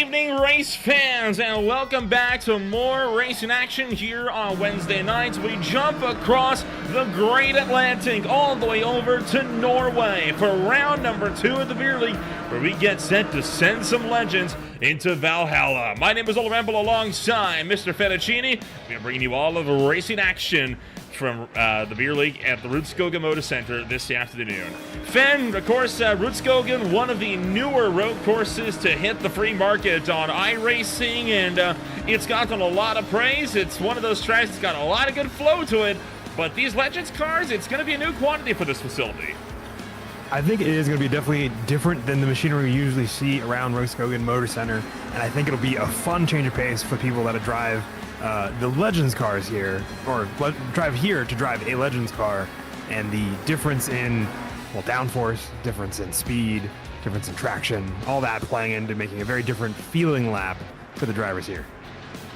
evening, race fans, and welcome back to more racing action here on Wednesday nights. We jump across the Great Atlantic all the way over to Norway for round number 2 of the Beer League, where we get set to send some legends into Valhalla. My name is Ola Ramble alongside Mr. Fettuccini. We are bringing you all of the racing action from the Beer League at the Rudskogen Motorsenter this afternoon. Fen, of course, Rudskogen, one of the newer road courses to hit the free market on iRacing, and it's gotten a lot of praise. It's one of those tracks that's got a lot of good flow to it, but these Legends cars, it's going to be a new quantity for this facility. I think it is going to be definitely different than the machinery we usually see around Rudskogen Motorsenter, and I think it'll be a fun change of pace for people that drive the Legends cars here, or drive here to drive a Legends car, and the difference in, well, downforce, difference in speed, difference in traction, all that playing into making a very different feeling lap for the drivers here.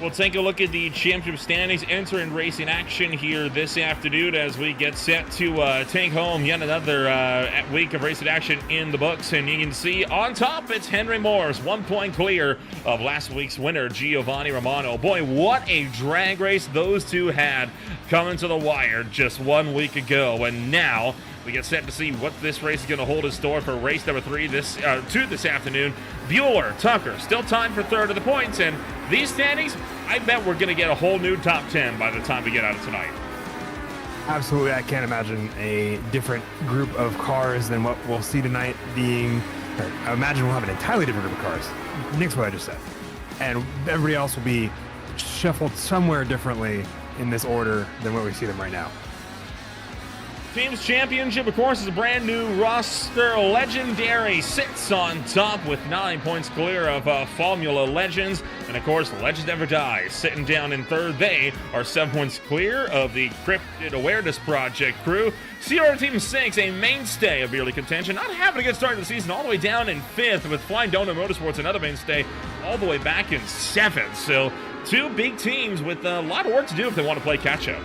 We'll take a look at the championship standings entering racing action here this afternoon as we get set to take home yet another week of racing action in the books. And you can see on top, it's Henry Morris, 1 point clear of last week's winner, Giovanni Romano. Boy, what a drag race those two had coming to the wire just 1 week ago. And now we get set to see what this race is going to hold in store for race number 2 this afternoon. Bueller, Tucker, still tied for third of the points, and these standings, I bet we're going to get a whole new top 10 by the time we get out of tonight. Absolutely, I can't imagine a different group of cars than what we'll see tonight being, I imagine we'll have an entirely different group of cars. Nick's what I just said. And everybody else will be shuffled somewhere differently in this order than what we see them right now. Team's championship, of course, is a brand new roster. Legendary sits on top with 9 points clear of Formula Legends. And, of course, Legends Never Die sitting down in third. They are 7 points clear of the Cryptid Awareness Project crew. CR Team 6, a mainstay of Beer League contention, not having a good start to the season, all the way down in 5th, with Flying Donut Motorsports, another mainstay, all the way back in 7th. So, 2 big teams with a lot of work to do if they want to play catch-up.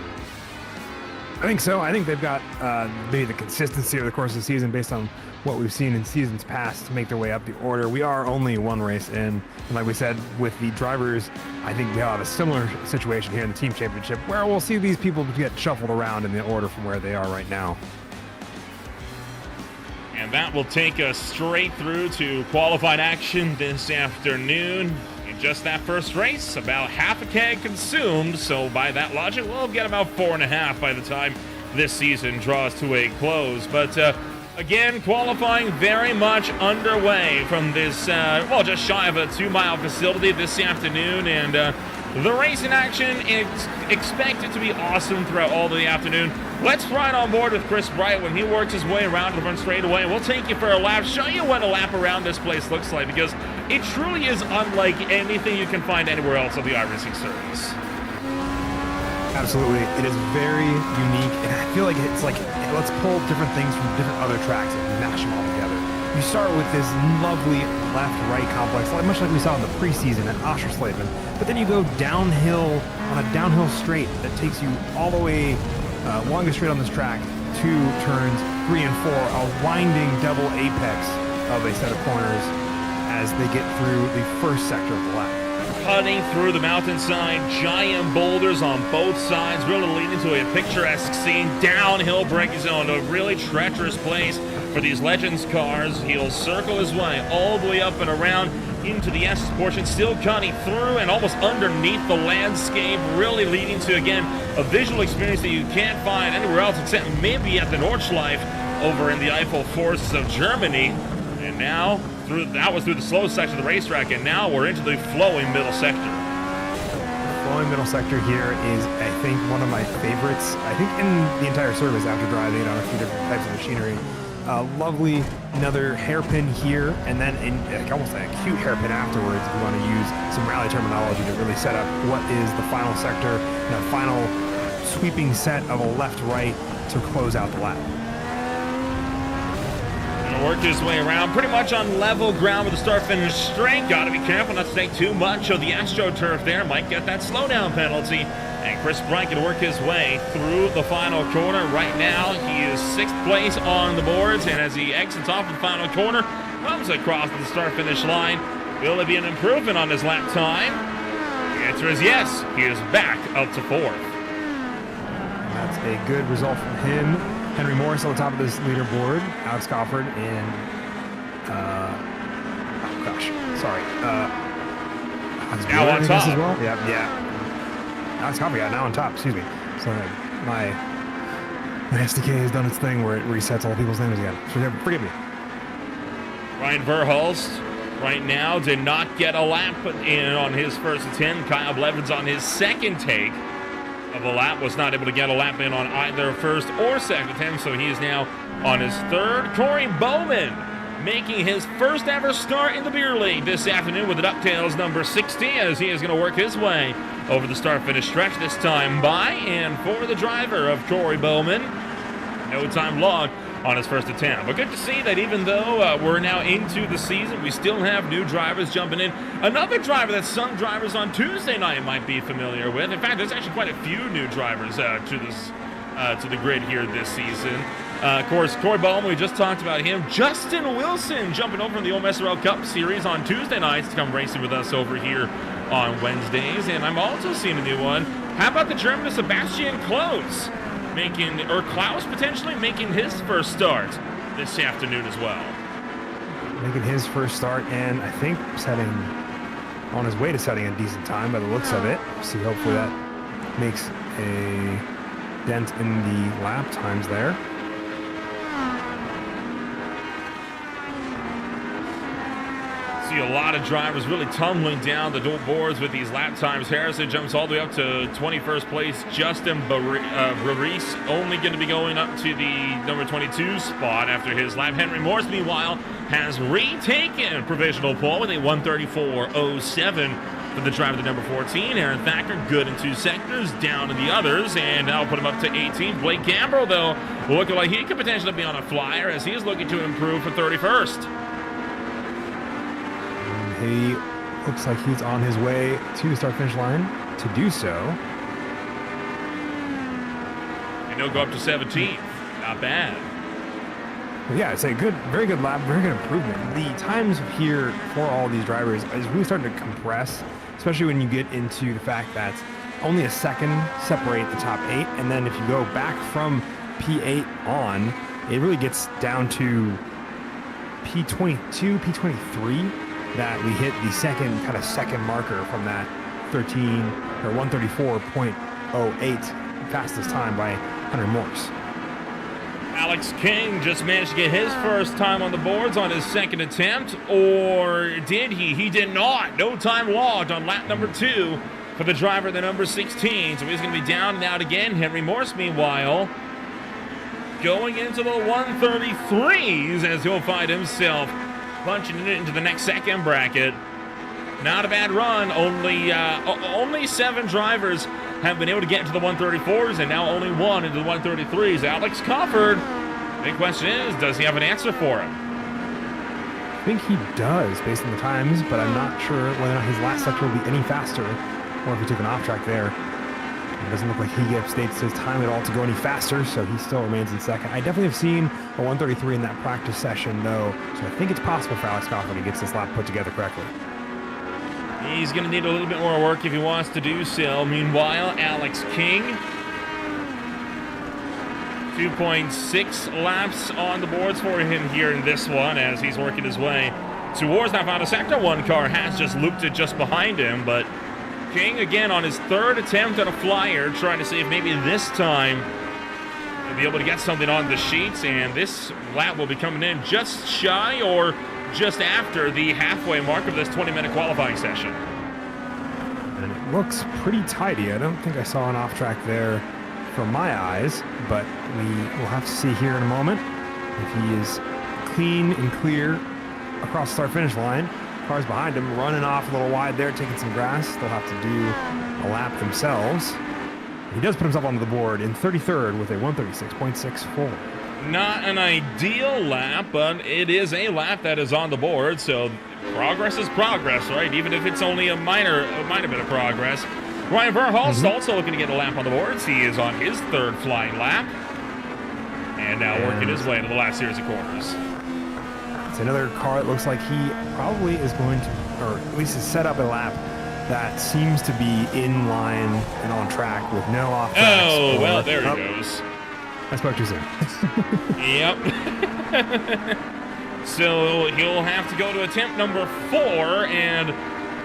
I think so. I think they've got maybe the consistency over the course of the season based on what we've seen in seasons past to make their way up the order. We are only one race in, and like we said, with the drivers, I think we have a similar situation here in the team championship where we'll see these people get shuffled around in the order from where they are right now. And that will take us straight through to qualified action this afternoon. Just that first race, about half a keg consumed, so by that logic, we'll get about 4.5 by the time this season draws to a close. But again, qualifying very much underway from this, just shy of a 2-mile facility this afternoon, and the racing action is expected to be awesome throughout all of the afternoon. Let's ride on board with Chris Bright when he works his way around to the front straightaway. We'll take you for a lap, show you what a lap around this place looks like, because it truly is unlike anything you can find anywhere else on the iRacing service. Absolutely. It is very unique, and I feel like it's like, let's pull different things from different other tracks and mash them all together. You start with this lovely left-right complex, much like we saw in the preseason at Oschersleben, but then you go downhill on a downhill straight that takes you all the way, longest straight on this track, 2 turns, 3 and 4, a winding double apex of a set of corners as they get through the first sector of the lap. Cutting through the mountainside, giant boulders on both sides, really leading to a picturesque scene. Downhill braking zone, a really treacherous place for these Legends cars. He'll circle his way all the way up and around into the S portion, still cutting through and almost underneath the landscape, really leading to, again, a visual experience that you can't find anywhere else except maybe at the Nordschleife over in the Eiffel forests of Germany. And now, that was through the slow section of the racetrack, and now we're into the flowing middle sector. The flowing middle sector here is, I think, one of my favorites, I think, in the entire service after driving it on a few different types of machinery. Lovely, another hairpin here, and then almost like a cute hairpin afterwards if you want to use some rally terminology to really set up what is the final sector and a final sweeping set of a left-right to close out the lap. Worked his way around pretty much on level ground with the start-finish straight. Got to be careful not to take too much of the AstroTurf there. Might get that slowdown penalty. And Chris Bright can work his way through the final corner. Right now, he is 6th place on the boards. And as he exits off the final corner, comes across the start-finish line, Will it be an improvement on his lap time? The answer is yes. He is back up to 4th. And that's a good result from him. Henry Morris on the top of this leaderboard. Alex Cofford and now on top. As well. Yeah. Alex Cofford, now on top. Excuse me. So my SDK has done its thing where it resets all people's names again. So forgive me. Ryan Verhulst right now did not get a lap in on his first attempt. Kyle Blevins on his second take of a lap was not able to get a lap in on either first or second attempt, so he is now on his third. Corey Bowman making his first ever start in the beer league this afternoon with the DuckTales number 60, as he is going to work his way over the start-finish stretch, this time by and for the driver of Corey Bowman. No time logged on his first attempt. But good to see that even though we're now into the season, we still have new drivers jumping in. Another driver that some drivers on Tuesday night might be familiar with. In fact, there's actually quite a few new drivers to the grid here this season. Of course, Corey Bowman, we just talked about him. Justin Wilson jumping over from the OMSRL Cup Series on Tuesday nights to come racing with us over here on Wednesdays. And I'm also seeing a new one. How about the German Sebastian Klaus potentially making his first start this afternoon as well. Making his first start, and I think on his way to setting a decent time by the looks of it. See, hopefully that makes a dent in the lap times there. See a lot of drivers really tumbling down the dual boards with these lap times. Harrison jumps all the way up to 21st place. Justin Baris only going to be going up to the number 22 spot after his lap. Henry Morse, meanwhile, has retaken provisional pole with a 134.07 for the driver, the number 14. Aaron Thacker, good in 2 sectors, down in the others, and that'll put him up to 18. Blake Gambrell, though, looking like he could potentially be on a flyer as he is looking to improve for 31st. He looks like he's on his way to the start-finish line to do so. And he'll go up to 17th. Not bad. Well, yeah, it's a very good lap, very good improvement. The times here for all these drivers is really starting to compress, especially when you get into the fact that only a second separate the top 8, and then if you go back from P8 on, it really gets down to P22, P23. That we hit the second marker from that 134.08 fastest time by Henry Morse. Alex King just managed to get his first time on the boards on his second attempt, or did he? He did not. No time logged on lap number 2 for the driver, the number 16. So he's going to be down and out again. Henry Morse, meanwhile, going into the 133s as he'll find himself punching it into the next second bracket. Not a bad run. Only 7 drivers have been able to get into the 134s, and now only 1 into the 133s. Alex Cofford. Big question is, does he have an answer for him? I think he does, based on the times, but I'm not sure whether or not his last sector will be any faster, or if he took an off track there. It doesn't look like he updates his time at all to go any faster, so he still remains in second. I definitely have seen a 133 in that practice session, though, so I think it's possible for Alex Cofford to get this lap put together correctly. He's going to need a little bit more work if he wants to do so. Meanwhile, Alex King, 2.6 laps on the boards for him here in this one as he's working his way towards that final sector. One car has just looped it just behind him, but King again on his third attempt at a flyer, trying to see if maybe this time he'll be able to get something on the sheets, and this lap will be coming in just shy or just after the halfway mark of this 20-minute qualifying session. And it looks pretty tidy. I don't think I saw an off track there from my eyes, but we will have to see here in a moment if he is clean and clear across the start-finish line. Cars behind him running off a little wide there, taking some grass. They'll have to do a lap themselves. He does put himself onto the board in 33rd with a 136.64. Not an ideal lap, but it is a lap that is on the board, so progress is progress, right? Even if it's only a minor bit of progress. Ryan Verhulst also looking to get a lap on the boards. He is on his third flying lap, and now working his way to the last series of corners. It's another car that looks like he probably is going to or at least has set up a lap that seems to be in line and on track with no off tracks. Oh, well, there he goes. I spoke too soon. Yep. So he'll have to go to attempt number 4, and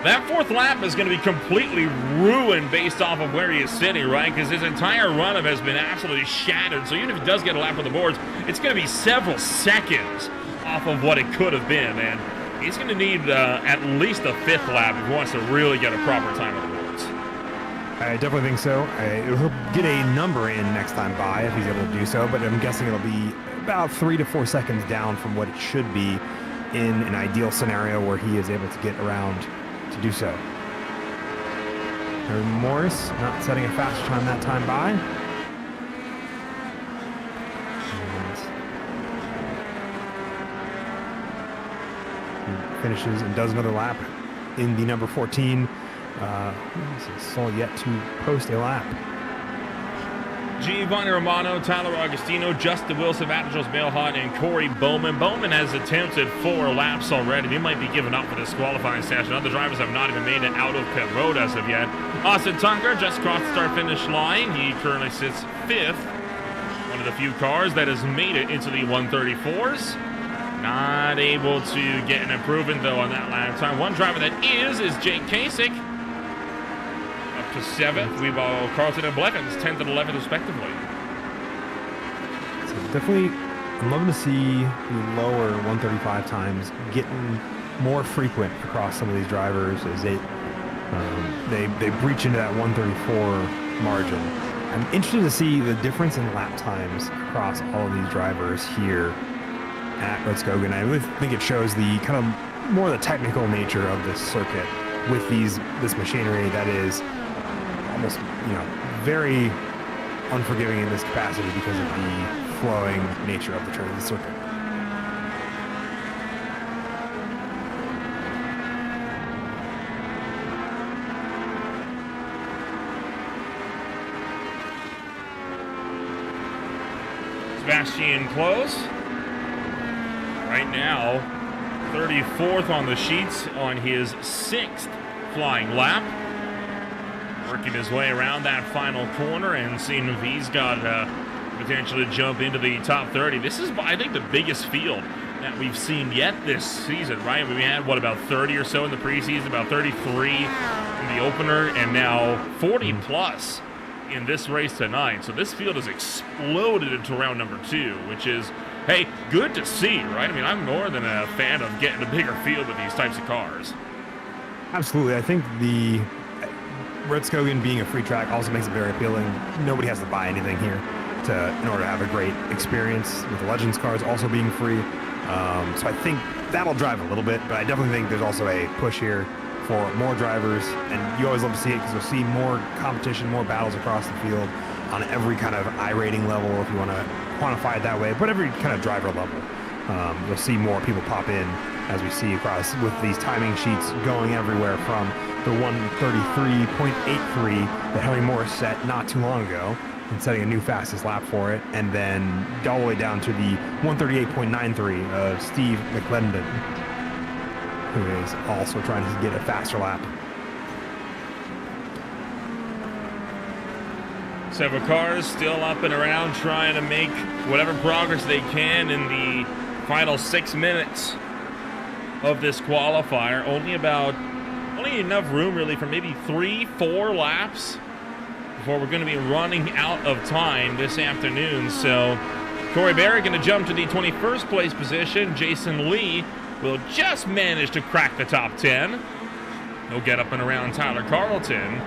that 4th lap is going to be completely ruined based off of where he is sitting, right? Because his entire run-up has been absolutely shattered. So even if he does get a lap on the boards, it's going to be several seconds off of what it could have been. And he's going to need at least a 5th lap if he wants to really get a proper time on the boards. I definitely think so. He'll get a number in next time by if he's able to do so, but I'm guessing it'll be about 3 to 4 seconds down from what it should be in an ideal scenario where he is able to get around to do so. Harry Morris not setting a faster time that time by. And he finishes and does another lap in the number 14. Still yet to post a lap. Giovanni Romano, Tyler Augustino, Justin Wilson, Attajos Mailhot, and Corey Bowman. Bowman has attempted 4 laps already. He might be giving up for this qualifying session. Other drivers have not even made it out of pit road as of yet. Austin Tunker just crossed the start-finish line. He currently sits 5th. One of the few cars that has made it into the 134s. Not able to get an improvement, though, on that lap time. One driver that is Jake Kasich. To 7th, we've all Carlton and Blevins, 10th and 11th respectively. So definitely, I'm loving to see the lower 135 times getting more frequent across some of these drivers as they breach into that 134 margin. I'm interested to see the difference in lap times across all of these drivers here at Rudskogen. I really think it shows the kind of more the technical nature of this circuit with this machinery that is almost, very unforgiving in this capacity because of the flowing nature of the circuit. Sebastian Close, right now, 34th on the sheets on his 6th flying lap. Working his way around that final corner and seeing if he's got potential to jump into the top 30. This is, I think, the biggest field that we've seen yet this season, right? We had, about 30 or so in the preseason, about 33 in the opener, and now 40 plus in this race tonight. So this field has exploded into round number 2, which is, hey, good to see, right? I mean, I'm more than a fan of getting a bigger field with these types of cars. Absolutely. I think the Rudskogen being a free track also makes it very appealing. Nobody has to buy anything here in order to have a great experience, with the Legends cars also being free. So I think that'll drive a little bit, but I definitely think there's also a push here for more drivers, and you always love to see it because you'll see more competition, more battles across the field on every kind of I-rating level, if you want to quantify it that way, but every kind of driver level. You'll see more people pop in as we see across with these timing sheets going everywhere from the 133.83 that Henry Morris set not too long ago and setting a new fastest lap for it, and then all the way down to the 138.93 of Steve McClendon, who is also trying to get a faster lap. Several cars still up and around trying to make whatever progress they can in the final 6 minutes of this qualifier. Only enough room really for maybe 3-4 laps before we're going to be running out of time this afternoon. So Corey Barrett going to jump to the 21st place position. Jason Lee will just manage to crack the top 10. He'll get up and around Tyler Carlton.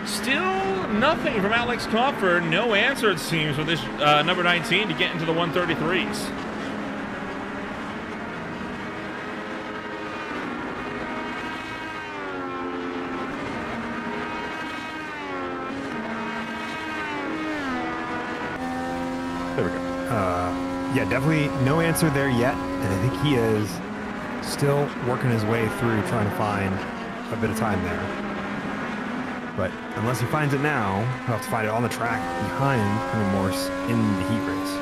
Still nothing from Alex Crawford. No answer, it seems, for this number 19 to get into the 133s. There we go. Yeah, definitely no answer there yet, and I think he is still working his way through trying to find a bit of time there. But unless he finds it now, he'll have to find it on the track behind Henry Morse in the heat race.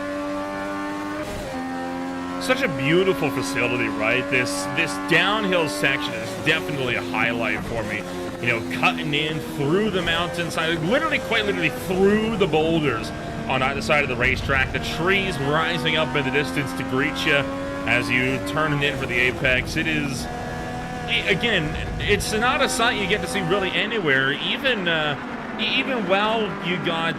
such a beautiful facility, right? This downhill section is definitely a highlight for me. You know, cutting in through the mountainside, literally, quite literally through the boulders on either side of the racetrack. The trees rising up in the distance to greet you as you turn in for the apex. It is, again, it's not a sight you get to see really anywhere. Even while you got,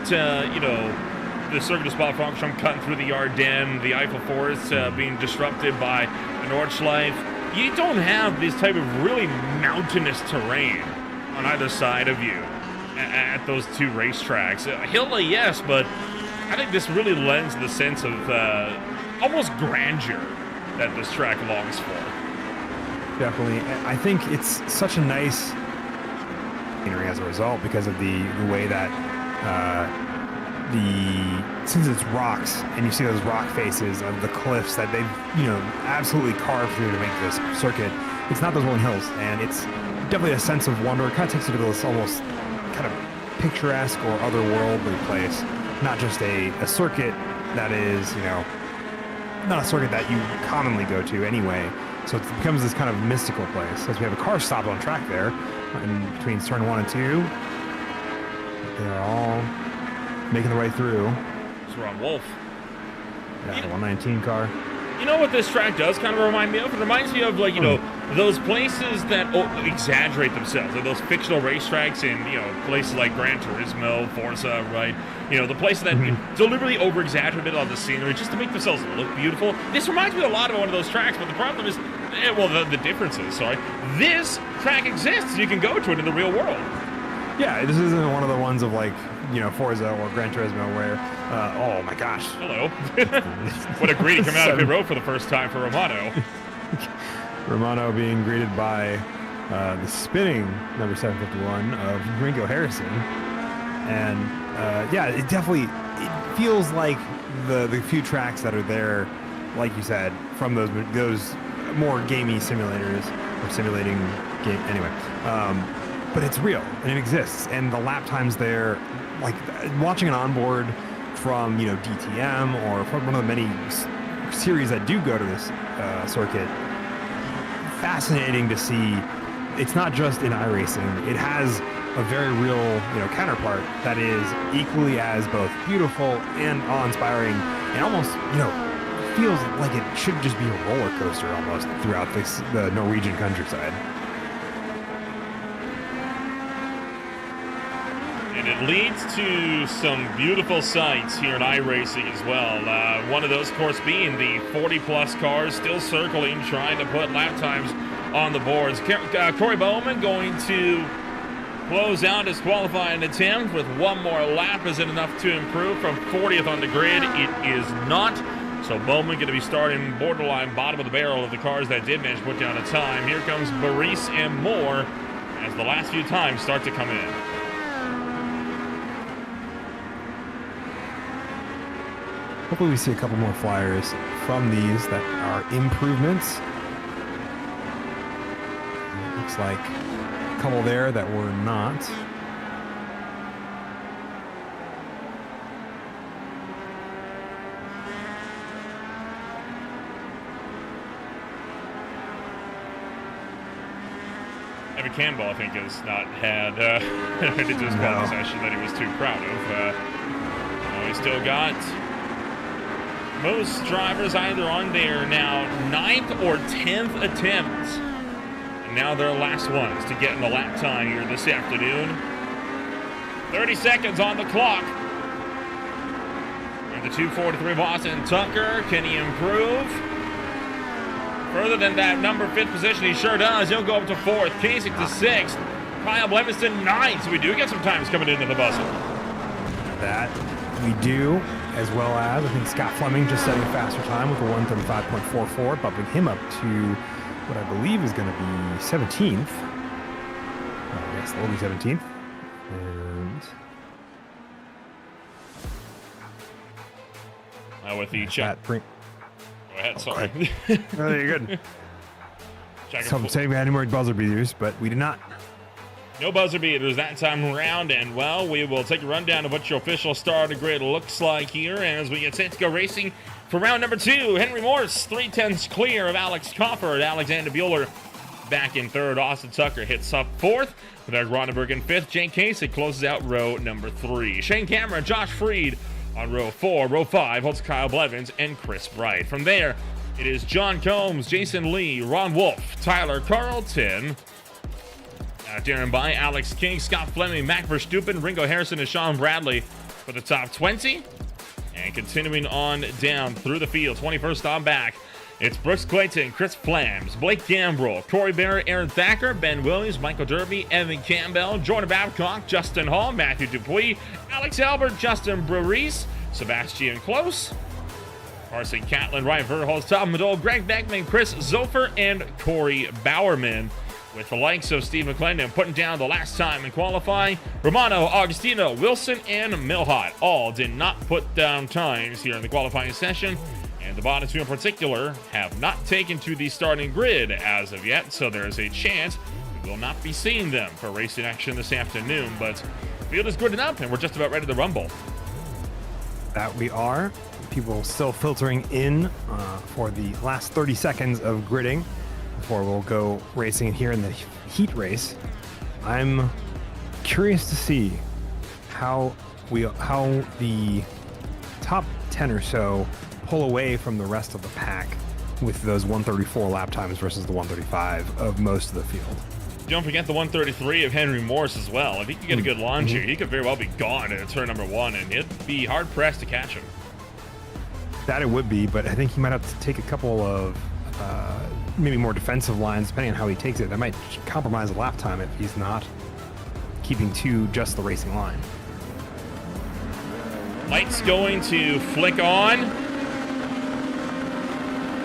you know, the Circuit de Spa-Francorchamps cutting through the Ardennes, the Eiffel Forest being disrupted by the Nordschleife, you don't have this type of really mountainous terrain on either side of you at those two racetracks. Hilly, yes, but I think this really lends the sense of almost grandeur that this track longs for. Definitely. I think it's such a nice scenery as a result because of the way that since it's rocks and you see those rock faces of the cliffs that they've, you know, absolutely carved through to make this circuit. It's not those rolling hills, and it's definitely a sense of wonder. It kind of takes you to this almost kind of picturesque or otherworldly place, not just a circuit that is, you know, not a circuit that you commonly go to anyway. So it becomes this kind of mystical place. As we have a car stopped on track there, in between turn 1 and 2, they are all making their way through. So we're on Wolf. Yeah, the 119 car. You know what this track does kind of remind me of? It reminds me of, like, you know, those places that exaggerate themselves, like those fictional racetracks in, you know, places like Gran Turismo, Forza, right? You know, the places that deliberately over-exaggerate a bit on the scenery just to make themselves look beautiful. This reminds me a lot of one of those tracks, but the problem is, well, the difference is, sorry, this track exists. You can go to it in the real world. Yeah, this isn't one of the ones of, like, you know, Forza or Gran Turismo where, oh my gosh. Hello. What a greeting coming out of pit road for the first time for Romano. Romano being greeted by the spinning number 751 of Ringo Harrison. And, yeah, it definitely, it feels like the few tracks that are there, like you said, from those more gamey simulators, or simulating game, anyway. But it's real, and it exists, and the lap times there, like watching an onboard from, you know, DTM or from one of the many series that do go to this circuit, fascinating to see. It's not just in iRacing, it has a very real, you know, counterpart that is equally as both beautiful and awe-inspiring, and almost, you know, feels like it should just be a roller coaster almost throughout the Norwegian countryside. And it leads to some beautiful sights here in iRacing as well. One of those, of course, being the 40-plus cars still circling, trying to put lap times on the boards. Corey Bowman going to close out his qualifying attempt with one more lap. Is it enough to improve from 40th on the grid? It is not. So Bowman going to be starting borderline bottom of the barrel of the cars that did manage to put down a time. Here comes Baris and Moore as the last few times start to come in. Hopefully we see a couple more flyers from these that are improvements. It looks like a couple there that were not. Evan Campbell, I think, has not had into his qualifying session that he was too proud of. He's still got most drivers either on their now 9th or 10th attempts. And now their last ones to get in the lap time here this afternoon. 30 seconds on the clock. And the 243 Boston Tucker, can he improve? Further than that number 5th position, he sure does. He'll go up to 4th, Kasich to 6th, Kyle Levinston 9th. So we do get some times coming into the buzzer. That we do, as well as I think Scott Fleming just setting a faster time with a 1:35.44, bumping him up to what I believe is going to be 17th. Yes, it'll be 17th. And with the check. Go ahead, sorry. No, you're good. Some say we had any more buzzer beaters, but we did not. No buzzer beaters that time around, and well, we will take a rundown of what your official starting grid looks like here as we get set to go racing for round number 2. Henry Morse, 3/10 clear of Alex Crawford. Alexander Bueller back in 3rd. Austin Tucker hits up 4th. With Eric Ronenberg in 5th. Jake Kasich closes out row number 3. Shane Cameron, Josh Freed on row 4. Row 5 holds Kyle Blevins and Chris Bright. From there, it is John Combs, Jason Lee, Ron Wolf, Tyler Carlton, Darren By, Alex King, Scott Fleming, Mac Verstappen, Ringo Harrison, and Sean Bradley for the top 20. And continuing on down through the field, 21st on back, it's Brooks Clayton, Chris Flams, Blake Gambrell, Corey Barrett, Aaron Thacker, Ben Williams, Michael Derby, Evan Campbell, Jordan Babcock, Justin Hall, Matthew Dupuis, Alex Albert, Justin Breweries, Sebastian Close, Carson Catlin, Ryan Verholz, Tom Madole, Greg Beckman, Chris Zofer, and Corey Bowerman. With the likes of Steve McClendon putting down the last time in qualifying, Romano, Augustino, Wilson, and Milhot all did not put down times here in the qualifying session, and the bottom 2 in particular have not taken to the starting grid as of yet, so there's a chance we will not be seeing them for racing action this afternoon, but the field is good enough, and we're just about ready to rumble. That we are. People still filtering in for the last 30 seconds of gridding before we'll go racing here in the heat race. I'm curious to see how the top 10 or so pull away from the rest of the pack with those 134 lap times versus the 135 of most of the field. Don't forget the 133 of Henry Morse as well. If he could get a good launch here, he could very well be gone at turn number 1, and it'd be hard-pressed to catch him. That it would be, but I think he might have to take a couple of maybe more defensive lines, depending on how he takes it. That might compromise the lap time if he's not keeping to just the racing line. Light's going to flick on.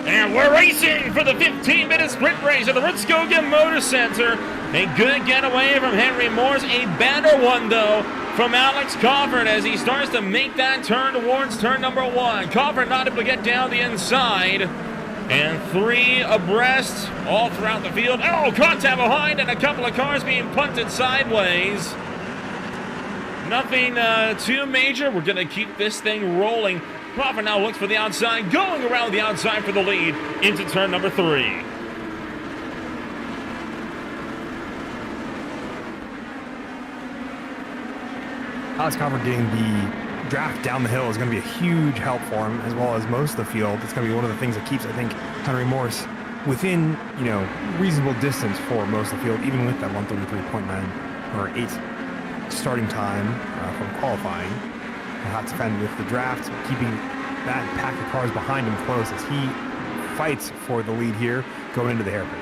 And we're racing for the 15-minute sprint race at the Rudskogen Motorsenter. A good getaway from Henry Morse. A better one, though, from Alex Crawford as he starts to make that turn towards turn number 1. Crawford not able to get down the inside. And 3 abreast all throughout the field. Oh, contact behind and a couple of cars being punted sideways. Nothing too major. We're going to keep this thing rolling. Crawford now looks for the outside, going around the outside for the lead into turn number 3. Alex Crawford getting the draft down the hill is going to be a huge help for him, as well as most of the field. It's going to be one of the things that keeps, I think, Henry Morse within, reasonable distance for most of the field, even with that 133.9 or 8 starting time from qualifying. He'll have to fend with the draft, keeping that pack of cars behind him close as he fights for the lead here, going into the hairpin.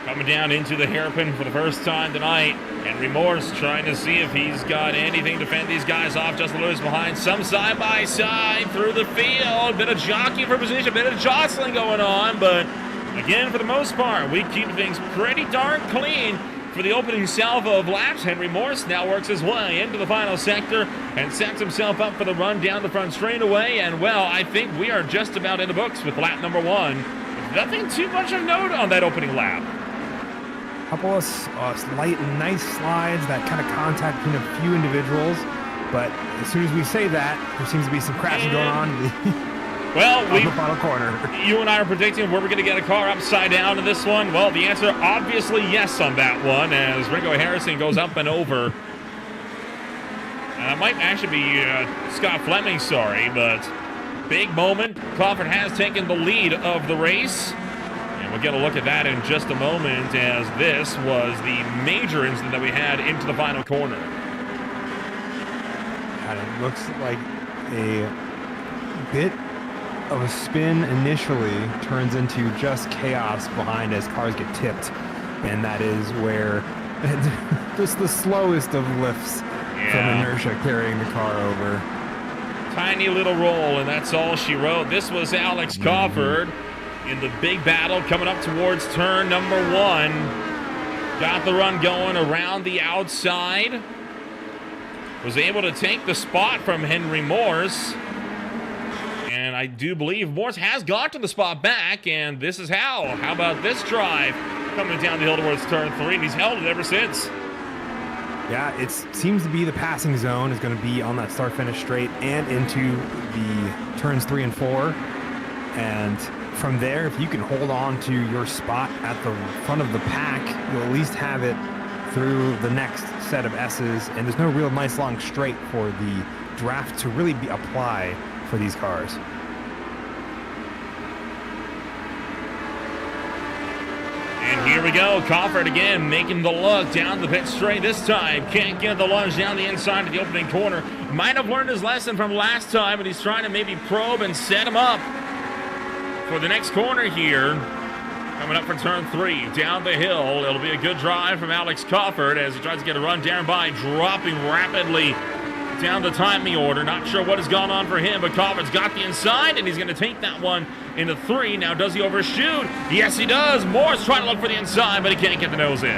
Coming down into the hairpin for the first time tonight. Henry Morse trying to see if he's got anything to fend these guys off. Justin Lewis behind, some side by side through the field. Bit of jockey for position, bit of jostling going on. But again, for the most part, we keep things pretty darn clean for the opening salvo of laps. Henry Morse now works his way into the final sector and sets himself up for the run down the front straightaway. And well, I think we are just about in the books with lap number 1. Nothing too much of note on that opening lap. Couple of light and nice slides that kind of contact between a few individuals, but as soon as we say that, there seems to be some crashing going on. Well, the final corner. You and I are predicting where we're going to get a car upside down in this one. Well, the answer obviously yes on that one, as Ringo Harrison goes up and over. It might actually be Scott Fleming, sorry, but big moment. Crawford has taken the lead of the race. We'll get a look at that in just a moment, as this was the major incident that we had into the final corner. And it looks like a bit of a spin initially turns into just chaos behind as cars get tipped. And that is where just the slowest of lifts from inertia carrying the car over. Tiny little roll, and that's all she wrote. This was Alex Crawford in the big battle coming up towards turn number 1. Got the run going around the outside. Was able to take the spot from Henry Morse. And I do believe Morse has got to the spot back, and this is how. How about this drive? Coming down the hill towards turn 3, and he's held it ever since. Yeah, it seems to be the passing zone is going to be on that start-finish straight and into the turns 3 and 4. And from there, if you can hold on to your spot at the front of the pack, you'll at least have it through the next set of S's. And there's no real nice long straight for the draft to really apply for these cars. And here we go, Crawford again making the look down the pit straight this time. Can't get the lunge down the inside of the opening corner. Might have learned his lesson from last time, but he's trying to maybe probe and set him up for the next corner here. Coming up for turn 3, down the hill. It'll be a good drive from Alex Crawford as he tries to get a run down by, dropping rapidly down the timing order. Not sure what has gone on for him, but Crawford's got the inside, and he's going to take that one into 3. Now, does he overshoot? Yes, he does. Moore's trying to look for the inside, but he can't get the nose in.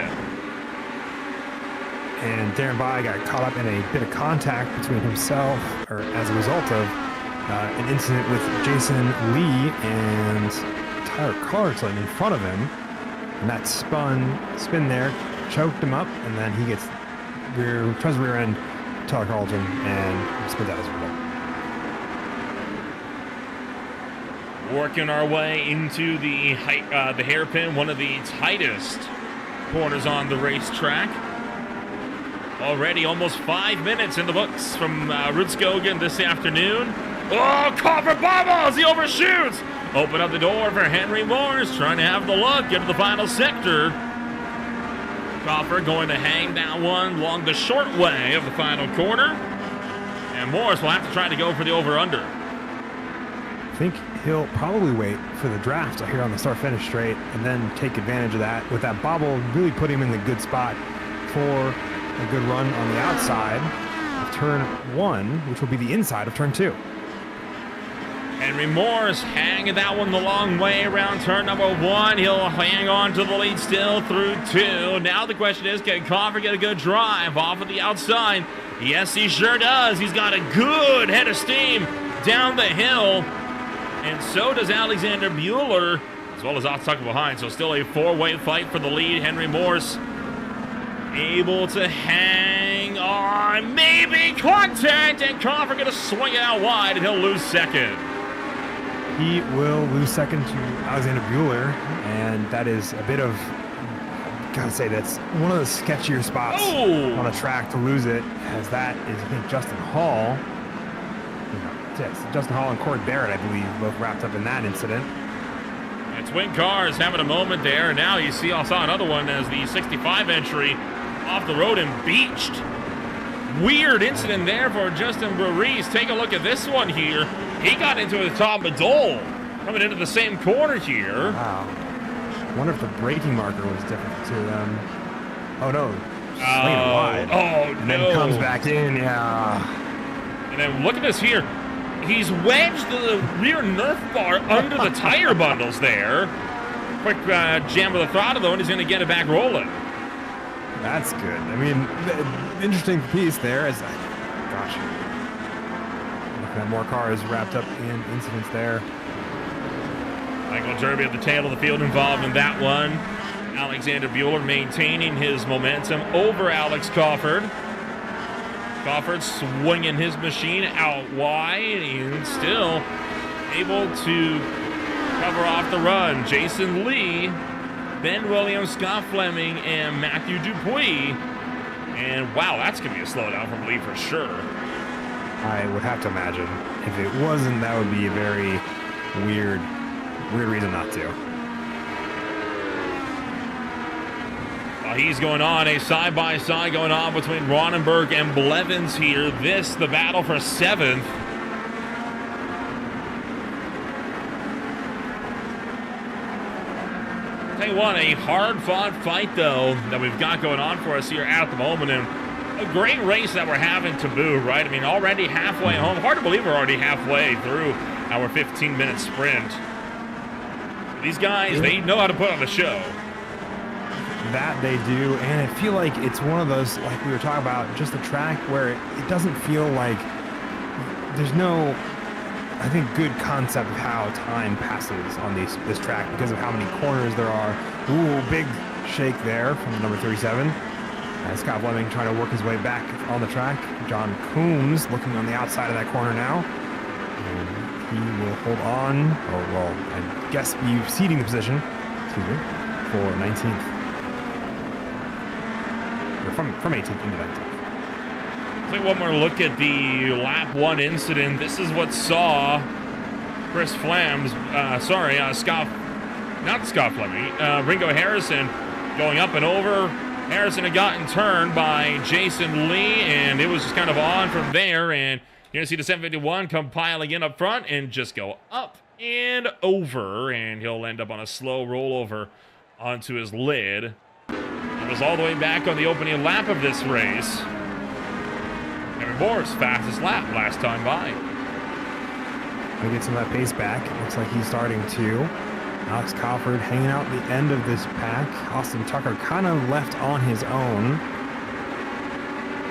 And Darren Bai got caught up in a bit of contact between himself, or as a result of an incident with Jason Lee and Tyler Clarkson in front of him. And that spin there, choked him up, and then he gets tries to rear end Tyler Carlton and spins out as a result. Working our way into the hairpin, one of the tightest corners on the racetrack. Already almost 5 minutes in the books from Rudskogen this afternoon. Oh, Crawford bobbles! He overshoots! Open up the door for Henry Morris, trying to have the look into the final sector. Crawford going to hang that one along the short way of the final corner. And Morris will have to try to go for the over-under. I think he'll probably wait for the draft here on the start-finish straight and then take advantage of that. With that bobble, really put him in the good spot for a good run on the outside of turn 1, which will be the inside of turn 2. Henry Morris hanging that one the long way around turn number 1. He'll hang on to the lead still through 2. Now the question is, can Crawford get a good drive off of the outside? Yes, he sure does. He's got a good head of steam down the hill. And so does Alexander Bueller, as well as Otsucker behind. So still a 4-way fight for the lead. Henry Morris able to hang on. Maybe contact, and Crawford going to swing it out wide, and he'll lose second. He will lose second to Alexander Bueller, and that is a bit of, gotta say, that's one of the sketchier spots on a track to lose it, as that is, I think, Justin Hall. Yes, Justin Hall and Corey Barrett, I believe, both wrapped up in that incident. And twin cars having a moment there, and now you see, I saw another one as the 65 entry off the road and beached. Weird incident there for Justin Breeze. Take a look at this one here. He got into the top of Dole, coming into the same corner here. Wow. Wonder if the braking marker was different to them. Oh no. Swinging it wide. Oh, and then comes back in, yeah. And then look at this here. He's wedged the rear Nerf bar under the tire bundles there. Quick jam of the throttle though, and he's going to get it back rolling. That's good. I mean, interesting piece there. As gosh, looking at more cars wrapped up in incidents there. Michael Derby at the tail of the field involved in that one. Alexander Bueller maintaining his momentum over Alex Crawford. Crawford swinging his machine out wide and still able to cover off the run. Jason Lee, Ben Williams, Scott Fleming, and Matthew Dupuis. And wow, that's going to be a slowdown from Lee for sure. I would have to imagine. If it wasn't, that would be a very weird reason not to. He's going on, a side-by-side going on between Ronenberg and Blevins here. This, the battle for 7th. Tell you what, a hard-fought fight, though, that we've got going on for us here at the moment. And a great race that we're having to boot, right? I mean, already halfway home. Hard to believe we're already halfway through our 15-minute sprint. These guys, they know how to put on a show. That they do, and I feel like it's one of those, like we were talking about, just a track where it doesn't feel like there's no, I think, good concept of how time passes on this track because of how many corners there are. Ooh, big shake there from number 37. Scott Fleming trying to work his way back on the track. John Coombs looking on the outside of that corner now. And he will hold on, or well, I guess be ceding the position, excuse me, for 19th. Or from 18th into 19th. Take one more look at the lap 1 incident. This is what saw Chris Flamm's, Ringo Harrison going up and over. Harrison had gotten turned by Jason Lee, and it was just kind of on from there. And you're going to see the 751 come piling in up front and just go up and over. And he'll end up on a slow rollover onto his lid. It was all the way back on the opening lap of this race. Henry Moore's fastest lap last time by. He get some of that pace back. It looks like he's starting to. Alex Crawford hanging out the end of this pack. Austin Tucker kind of left on his own.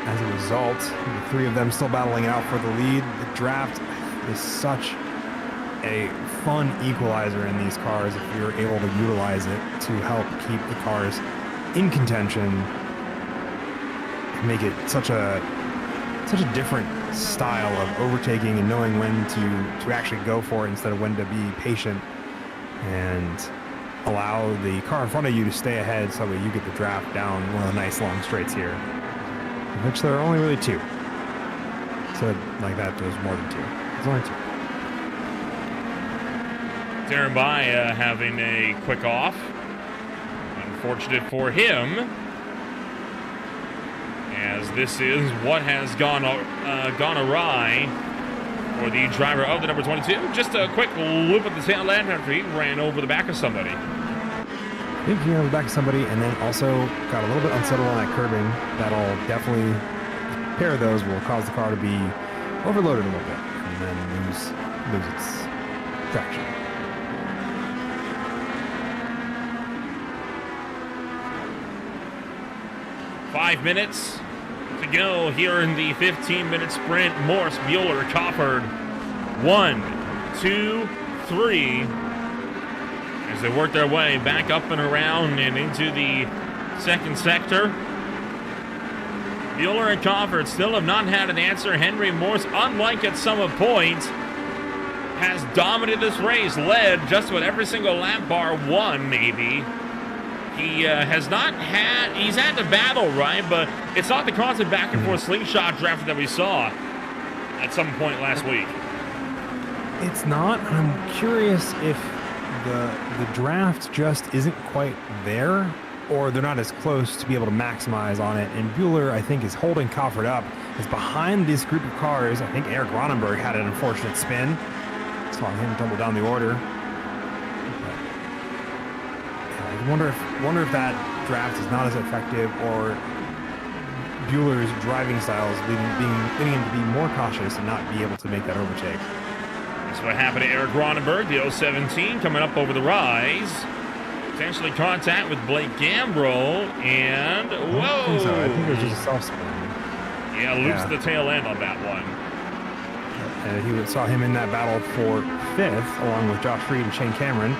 As a result, the three of them still battling it out for the lead. The draft is such a fun equalizer in these cars if you're able to utilize it to help keep the cars in contention and make it such a different style of overtaking and knowing when to actually go for it instead of when to be patient and allow the car in front of you to stay ahead so that you get the draft down one of the nice long straights here, which there are only really two. So like that, there's more than two. There's only two. Darren Bai having a quick off. Unfortunate for him, as this is what has gone awry for the driver of the number 22. Just a quick loop at the tail end after he ran over the back of somebody. I think he ran over the back of somebody and then also got a little bit unsettled on that curbing. That'll definitely, a pair of those will cause the car to be overloaded a little bit and then lose its traction. Five minutes to go here in the 15-minute sprint. Morse, Bueller, Crawford. 1, 2, 3. As they work their way back up and around and into the second sector. Bueller and Crawford still have not had an answer. Henry Morse, unlike at some points, has dominated this race, led just about every single lap bar one, maybe. He has not had, he's had to battle, right? But it's not the constant back and forth slingshot draft that we saw at some point last week. It's not. I'm curious if the draft just isn't quite there, or they're not as close to be able to maximize on it. And Bueller, I think, is holding Crawford up. Is behind this group of cars. I think Eric Ronenberg had an unfortunate spin. Saw him tumble down the order. I wonder if that draft is not as effective, or Bueller's driving style is leading him to be more cautious and not be able to make that overtake. That's what happened to Eric Ronenberg, the 017, coming up over the rise. Potentially contact with Blake Gambrill, and whoa! I think so. I think it was just a self-spin. Yeah, loops the tail end on that one. And he saw him in that battle for 5th, along with Josh Reed and Shane Cameron.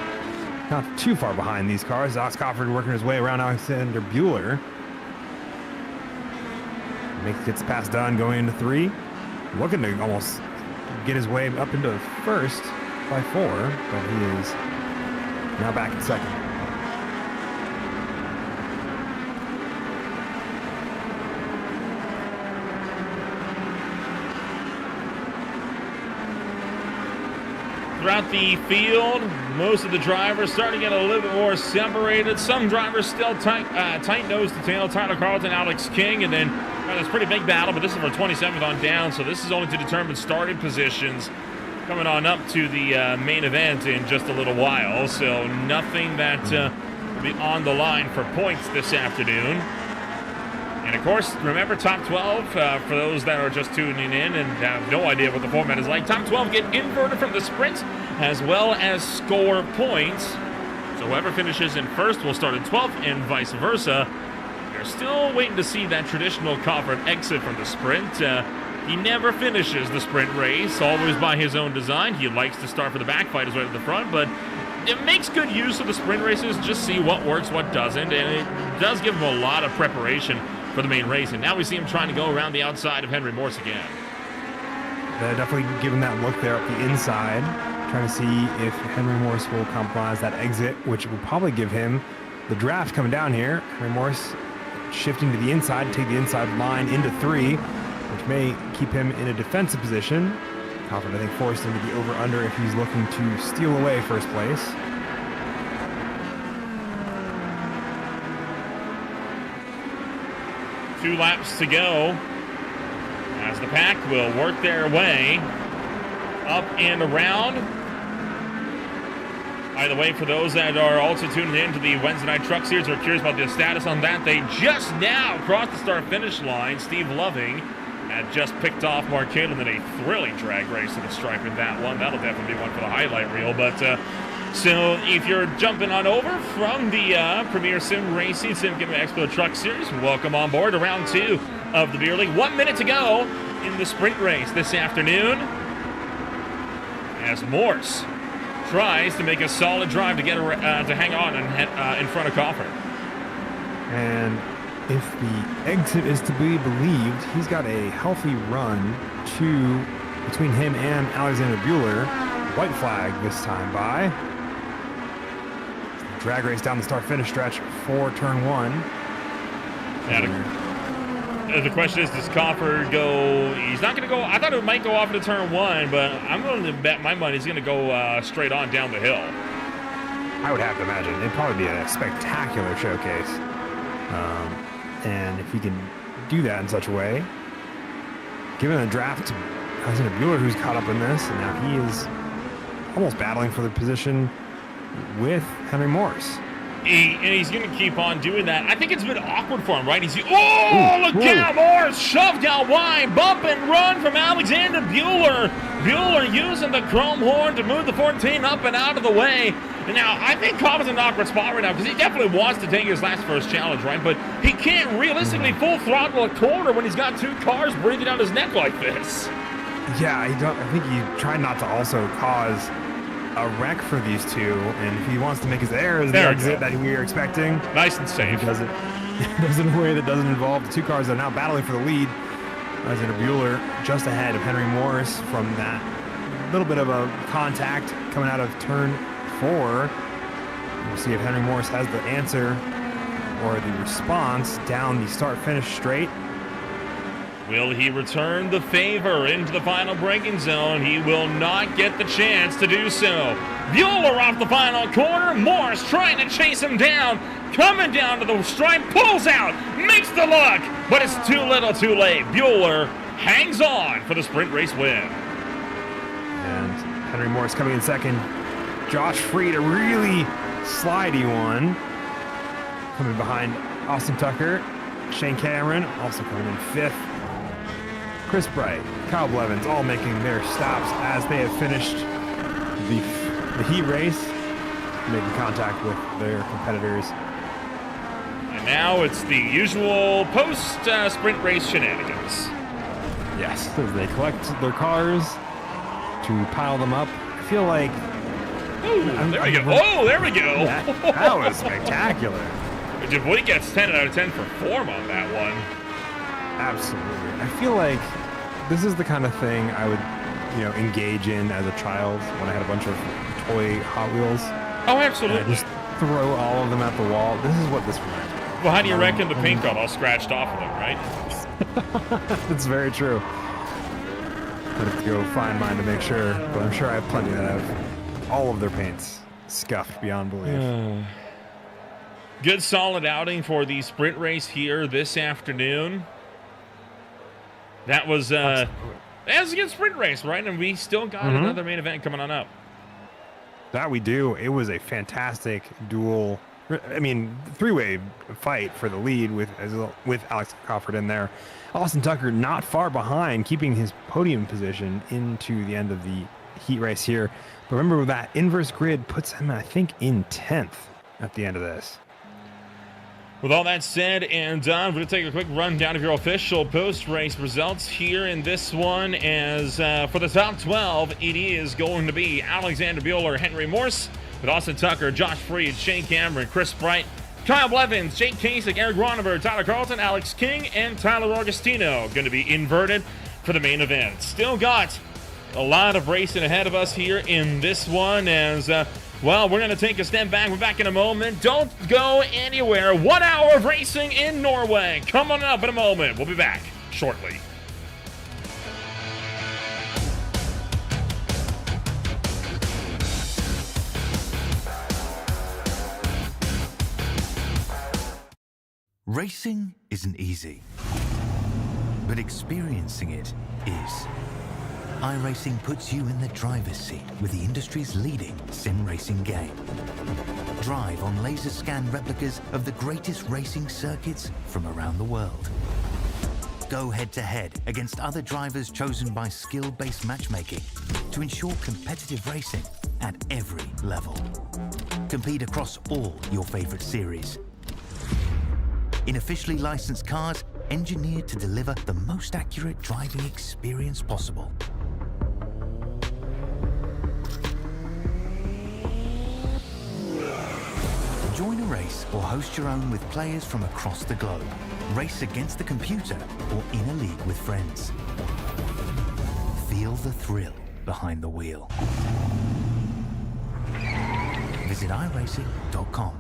Not too far behind these cars. Alex Crawford working his way around Alexander Bueller. Gets the pass done going into 3. Looking to almost get his way up into 1st by 4, but he is now back in 2nd. Throughout the field, most of the drivers starting to get a little bit more separated. Some drivers still tight nose to tail. Tyler Carlton, Alex King, and then it's a pretty big battle, but this is for 27th on down, so this is only to determine starting positions coming on up to the main event in just a little while. So nothing that will be on the line for points this afternoon. And, of course, remember, top 12, for those that are just tuning in and have no idea what the format is like, top 12 get inverted from the sprint as well as score points. So whoever finishes in 1st will start in 12th and vice versa. We're still waiting to see that traditional Crawford exit from the sprint. He never finishes the sprint race, always by his own design. He likes to start for the back, fight his way to the front, but it makes good use of the sprint races, just see what works, what doesn't, and it does give him a lot of preparation for the main race. And now we see him trying to go around the outside of Henry Morse again. They're definitely giving that look there up the inside, trying to see if Henry Morse will compromise that exit, which will probably give him the draft coming down here. Henry Morse shifting to the inside, take the inside line into 3, which may keep him in a defensive position. Crawford, I think, forced him to be over-under if he's looking to steal away first place. Two laps to go as the pack will work their way up and around. By the way, for those that are also tuning in to the Wednesday Night Truck Series or curious about the status on that, they just now crossed the start-finish line. Steve Loving had just picked off Mark Catlin in a thrilling drag race to the stripe in that one. That'll definitely be one for the highlight reel. But so if you're jumping on over from the Premier Sim Racing Sim Game Expo Truck Series, welcome on board to round 2 of the Beer League. 1 minute to go in the sprint race this afternoon as Morse tries to make a solid drive to get to hang on and in front of Crawford. And if the exit is to be believed, he's got a healthy run between him and Alexander Bueller. White flag this time by. Drag race down the start-finish stretch for turn 1. The question is, does Crawford go? He's not going to go. I thought it might go off into turn 1, but I'm going to bet my money he's going to go straight on down the hill. I would have to imagine. It'd probably be a spectacular showcase. And if he can do that in such a way, given a draft to Alexander Bueller, who's caught up in this, and now he is almost battling for the position with Henry Morse. And he's going to keep on doing that. I think it's been awkward for him, right? Look out, Morse shoved out wide, bump and run from Alexander Bueller. Bueller using the chrome horn to move the 14 up and out of the way. And now, I think Cobb's in an awkward spot right now because he definitely wants to take his first challenge, right? But he can't realistically full throttle a corner when he's got 2 cars breathing down his neck like this. Yeah, I think you try not to also cause a wreck for these two, and if he wants to make his errors the exit that we are expecting, nice and safe, he does it in a way that doesn't involve the 2 cars that are now battling for the lead. Alexander Bueller just ahead of Henry Morse from that little bit of a contact coming out of turn 4. We'll see if Henry Morse has the answer or the response down the start-finish straight. Will he return the favor into the final braking zone? He will not get the chance to do so. Bueller off the final corner. Morse trying to chase him down. Coming down to the stripe. Pulls out. Makes the look. But it's too little too late. Bueller hangs on for the sprint race win. And Henry Morse coming in second. Josh Freed, a really slidey one. Coming behind Austin Tucker. Shane Cameron also coming in 5th. Chris Bright, Kyle Blevins, all making their stops as they have finished the heat race, making contact with their competitors. And now it's the usual post-sprint race shenanigans. Yes, as they collect their cars to pile them up. I feel like... There we go. That was spectacular. Javoy gets 10 out of 10 for form on that one. Absolutely. I feel like this is the kind of thing I would, engage in as a child when I had a bunch of toy Hot Wheels. Oh, absolutely. And I just throw all of them at the wall. This is what this reminds me of. Well, how do you reckon the paint got all scratched off of them, right? That's very true. I'd have to go find mine to make sure, but I'm sure I have plenty that have all of their paints scuffed beyond belief. Good solid outing for the sprint race here this afternoon. That was a good sprint race, right? And we still got another main event coming on up. That we do. It was a fantastic duel. I mean, 3-way fight for the lead with Alex Crawford in there. Austin Tucker not far behind, keeping his podium position into the end of the heat race here. But remember, that inverse grid puts him, I think, in 10th at the end of this. With all that said and done, we're going to take a quick rundown of your official post-race results here in this one. As for the top 12, it is going to be Alexander Bueller, Henry Morse, with Austin Tucker, Josh Freed, Shane Cameron, Chris Bright, Kyle Blevins, Jake Kasich, Eric Ronneberg, Tyler Carlton, Alex King, and Tyler Augustino going to be inverted for the main event. Still got a lot of racing ahead of us here in this one as, well, we're going to take a step back. We're back in a moment. Don't go anywhere. 1 hour of racing in Norway. Coming up in a moment. We'll be back shortly. Racing isn't easy, but experiencing it is. iRacing puts you in the driver's seat with the industry's leading sim racing game. Drive on laser scan replicas of the greatest racing circuits from around the world. Go head-to-head against other drivers chosen by skill-based matchmaking to ensure competitive racing at every level. Compete across all your favorite series. In officially licensed cars, engineered to deliver the most accurate driving experience possible. Join a race or host your own with players from across the globe. Race against the computer or in a league with friends. Feel the thrill behind the wheel. Visit iRacing.com.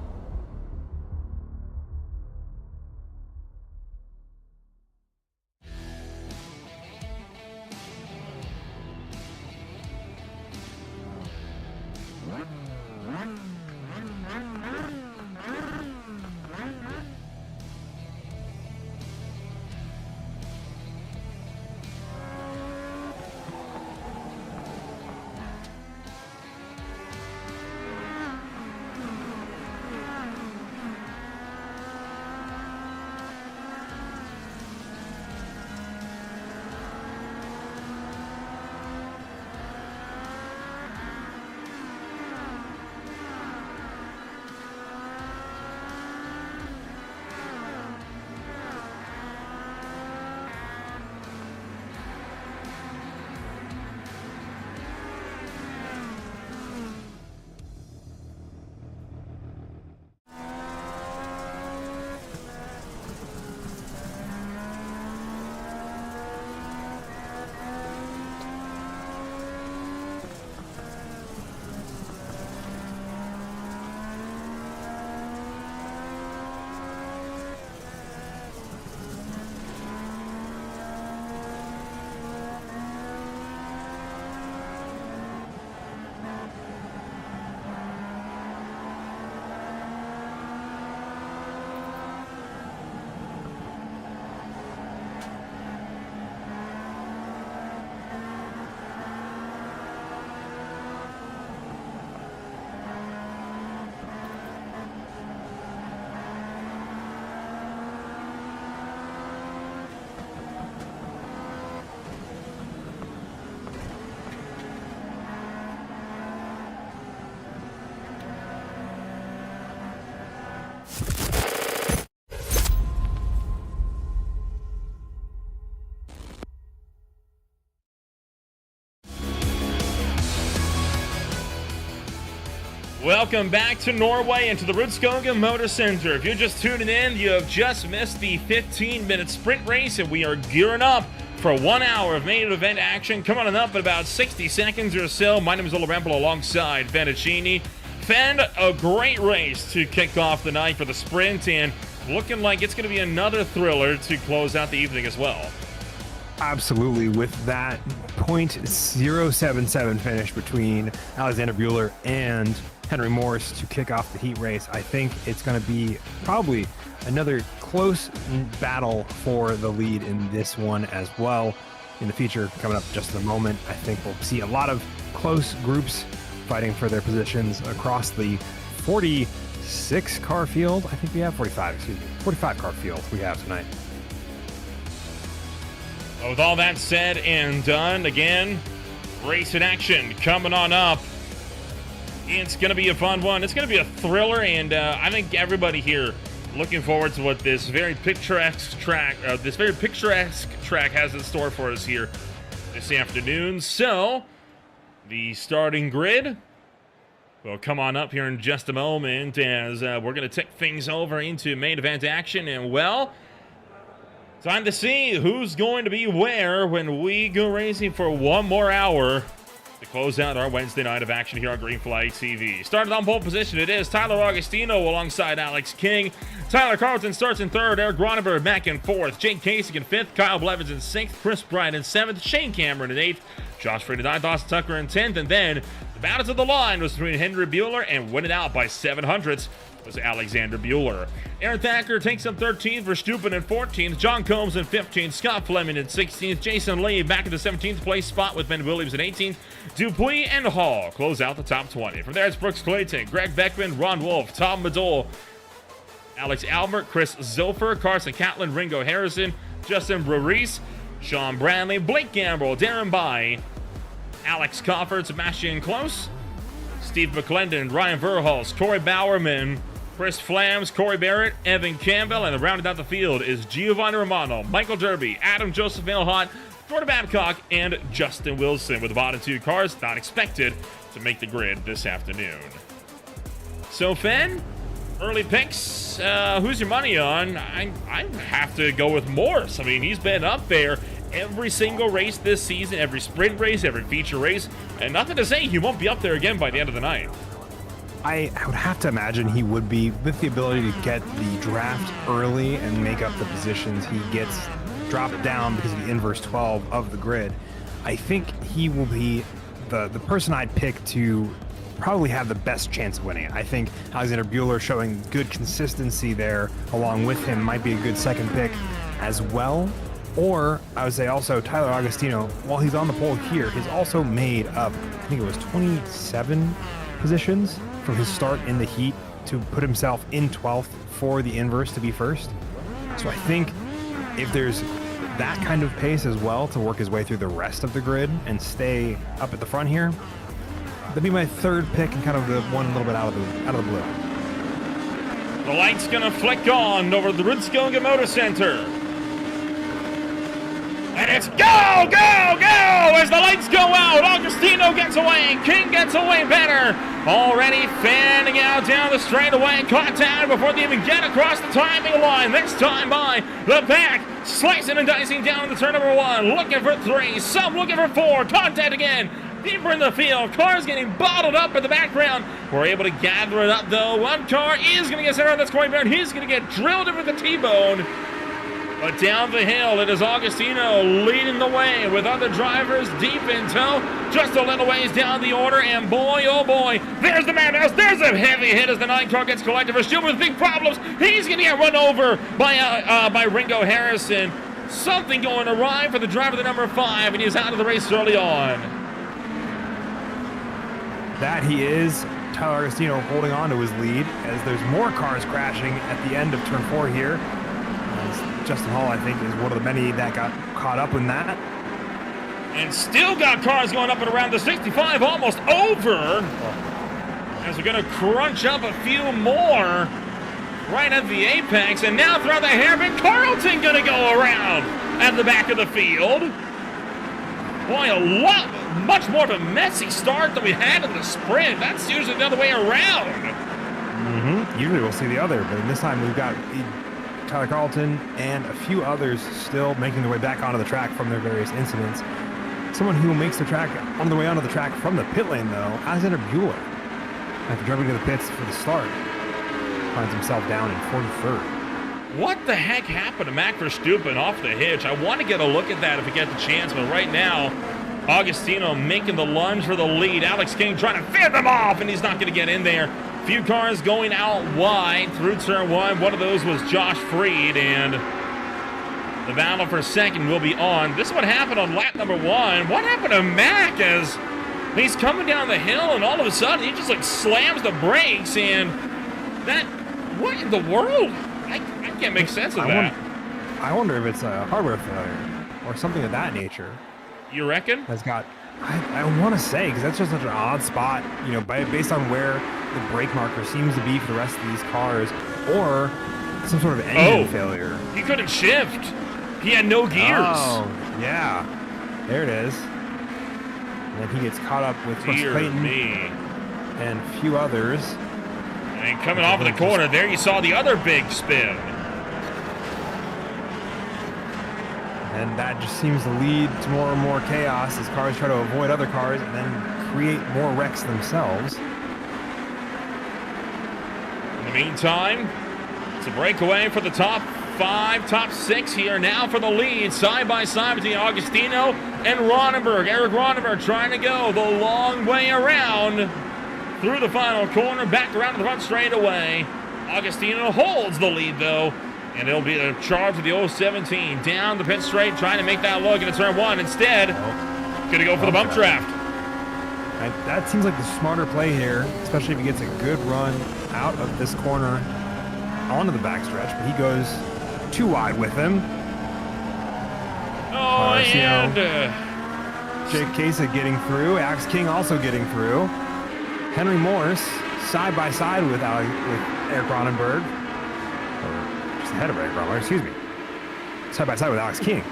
Welcome back to Norway and to the Rudskogen Motorsenter. If you're just tuning in, you have just missed the 15-minute sprint race, and we are gearing up for 1 hour of main event action coming on up in about 60 seconds or so. My name is Ola Rempel alongside Fettuccini. Fen, a great race to kick off the night for the sprint, and looking like it's going to be another thriller to close out the evening as well. Absolutely, with that .077 finish between Alexander Bueller and Henry Morris to kick off the heat race, I think it's going to be probably another close battle for the lead in this one as well. In the feature coming up just in a moment, I think we'll see a lot of close groups fighting for their positions across the 46 car field. I think we have 45 car field we have tonight. Well, with all that said and done, again, race in action coming on up. It's going to be a fun one. It's going to be a thriller, and I think everybody here looking forward to what this very picturesque track has in store for us here this afternoon. So, the starting grid We'll come on up here in just a moment as we're going to take things over into main event action. And, well, time to see who's going to be where when we go racing for one more hour to close out our Wednesday night of action here on Green Flag TV. Started on pole position, it is Tyler Augustino alongside Alex King. Tyler Carlton starts in third, Eric Gronenberg back in fourth, Jake Kasich in fifth, Kyle Blevins in sixth, Chris Bryant in seventh, Shane Cameron in eighth, Josh Freed in ninth, Dawson Tucker in 10th, and then the battles of the line was between Henry Bueller and winning out by 700ths was Alexander Bueller. Aaron Thacker takes up 13th, Verstappen in 14th, John Combs in 15th, Scott Fleming in 16th, Jason Lee back in the 17th place spot with Ben Williams in 18th, Dupuis and Hall close out the top 20. From there, it's Brooks Clayton, Greg Beckman, Ron Wolf, Tom Madole, Alex Albert, Chris Zilfer, Carson Catlin, Ringo Harrison, Justin Breweries, Sean Bradley, Blake Gamble, Darren Bai, Alex Cofford, Sebastian Close, Steve McClendon, Ryan Verhulst, Corey Bowerman, Chris Flams, Corey Barrett, Evan Campbell, and rounding out the field is Giovanni Romano, Michael Derby, Adam Joseph Mailhot, Jordan Babcock, and Justin Wilson, with the bottom two cars not expected to make the grid this afternoon. So, Fenn, early picks, who's your money on? I have to go with Morse. I mean, he's been up there every single race this season, every sprint race, every feature race, and nothing to say he won't be up there again by the end of the night. I would have to imagine he would be, with the ability to get the draft early and make up the positions he gets dropped down because of the inverse 12 of the grid. I think he will be the person I'd pick to probably have the best chance of winning it. I think Alexander Bueller showing good consistency there along with him might be a good second pick as well. Or I would say also Tyler Augustino, while he's on the pole here, has also made up, I think it was 27 positions from his start in the heat to put himself in 12th for the inverse to be first. So I think if there's that kind of pace as well to work his way through the rest of the grid and stay up at the front here, that'd be my third pick and kind of the one a little bit out of the blue. The light's gonna flick on over the Rudskogen Motorsenter. And it's go, go, go as the lights go out. Augustino gets away. King gets away better. Already fanning out down the straightaway. Caught down before they even get across the timing line. This time by the back. Slicing and dicing down the turn number one. Looking for three. Some looking for four. Contact again. Deeper in the field. Cars getting bottled up in the background. We're able to gather it up though. One car is going to get sent around. That's Corey Barrett. He's going to get drilled in with the T-bone. But down the hill, it is Augustino leading the way with other drivers deep in tow. Just a little ways down the order, and boy, oh boy, there's the madhouse. There's a heavy hit as the 9 car gets collected for Stewart with big problems. He's going to get run over by Ringo Harrison. Something going awry for the driver, the number 5, and he's out of the race early on. That he is. Tyler Augustino holding on to his lead as there's more cars crashing at the end of turn 4 here. Justin Hall, I think, is one of the many that got caught up in that. And still got cars going up and around the 65, almost over. As we're going to crunch up a few more right at the apex. And now throughout the hairpin, Carlton going to go around at the back of the field. Boy, much more of a messy start than we had in the sprint. That's usually the other way around. Usually we'll see the other, but this time we've got Tyler Carlton and a few others still making their way back onto the track from their various incidents. Someone who makes the track on the way onto the track from the pit lane, though, Alexander Bueller, after driving to the pits for the start, finds himself down in 43rd. What the heck happened to Mac Verstappen off the hitch? I want to get a look at that if we get the chance, but right now, Augustino making the lunge for the lead. Alex King trying to fend them off, and he's not going to get in there. Few cars going out wide through turn 1. One of those was Josh Freed, and the battle for second will be on. This is what happened on lap number 1. What happened to Mac as he's coming down the hill, and all of a sudden he just like slams the brakes, and that, what in the world? I can't make sense of that. I wonder if it's a hardware failure or something of that nature. You reckon? I want to say, because that's just such an odd spot, you know, based on where the brake marker seems to be for the rest of these cars, or some sort of engine failure. He couldn't shift. He had no gears. Oh, yeah. There it is. And then he gets caught up with Clayton. Me. and a few others. And coming off of the corner, there you saw the other big spin. And that just seems to lead to more and more chaos as cars try to avoid other cars and then create more wrecks themselves. In the meantime, it's a breakaway for the top 5, top 6 here now for the lead, side by side between Agostino and Ronenberg. Eric Ronenberg trying to go the long way around through the final corner, back around to the front straightaway. Agostino holds the lead though, and it'll be a charge with the 017 down the pit straight, trying to make that look into turn 1. Instead, gonna go for the bump draft. That seems like the smarter play here, especially if he gets a good run out of this corner onto the backstretch, but he goes too wide with him. Oh, and Jake Kasich getting through, Alex King also getting through. Henry Morse side by side with Eric Ronenberg, or just ahead of Eric Ronenberg, excuse me. Side by side with Alex King.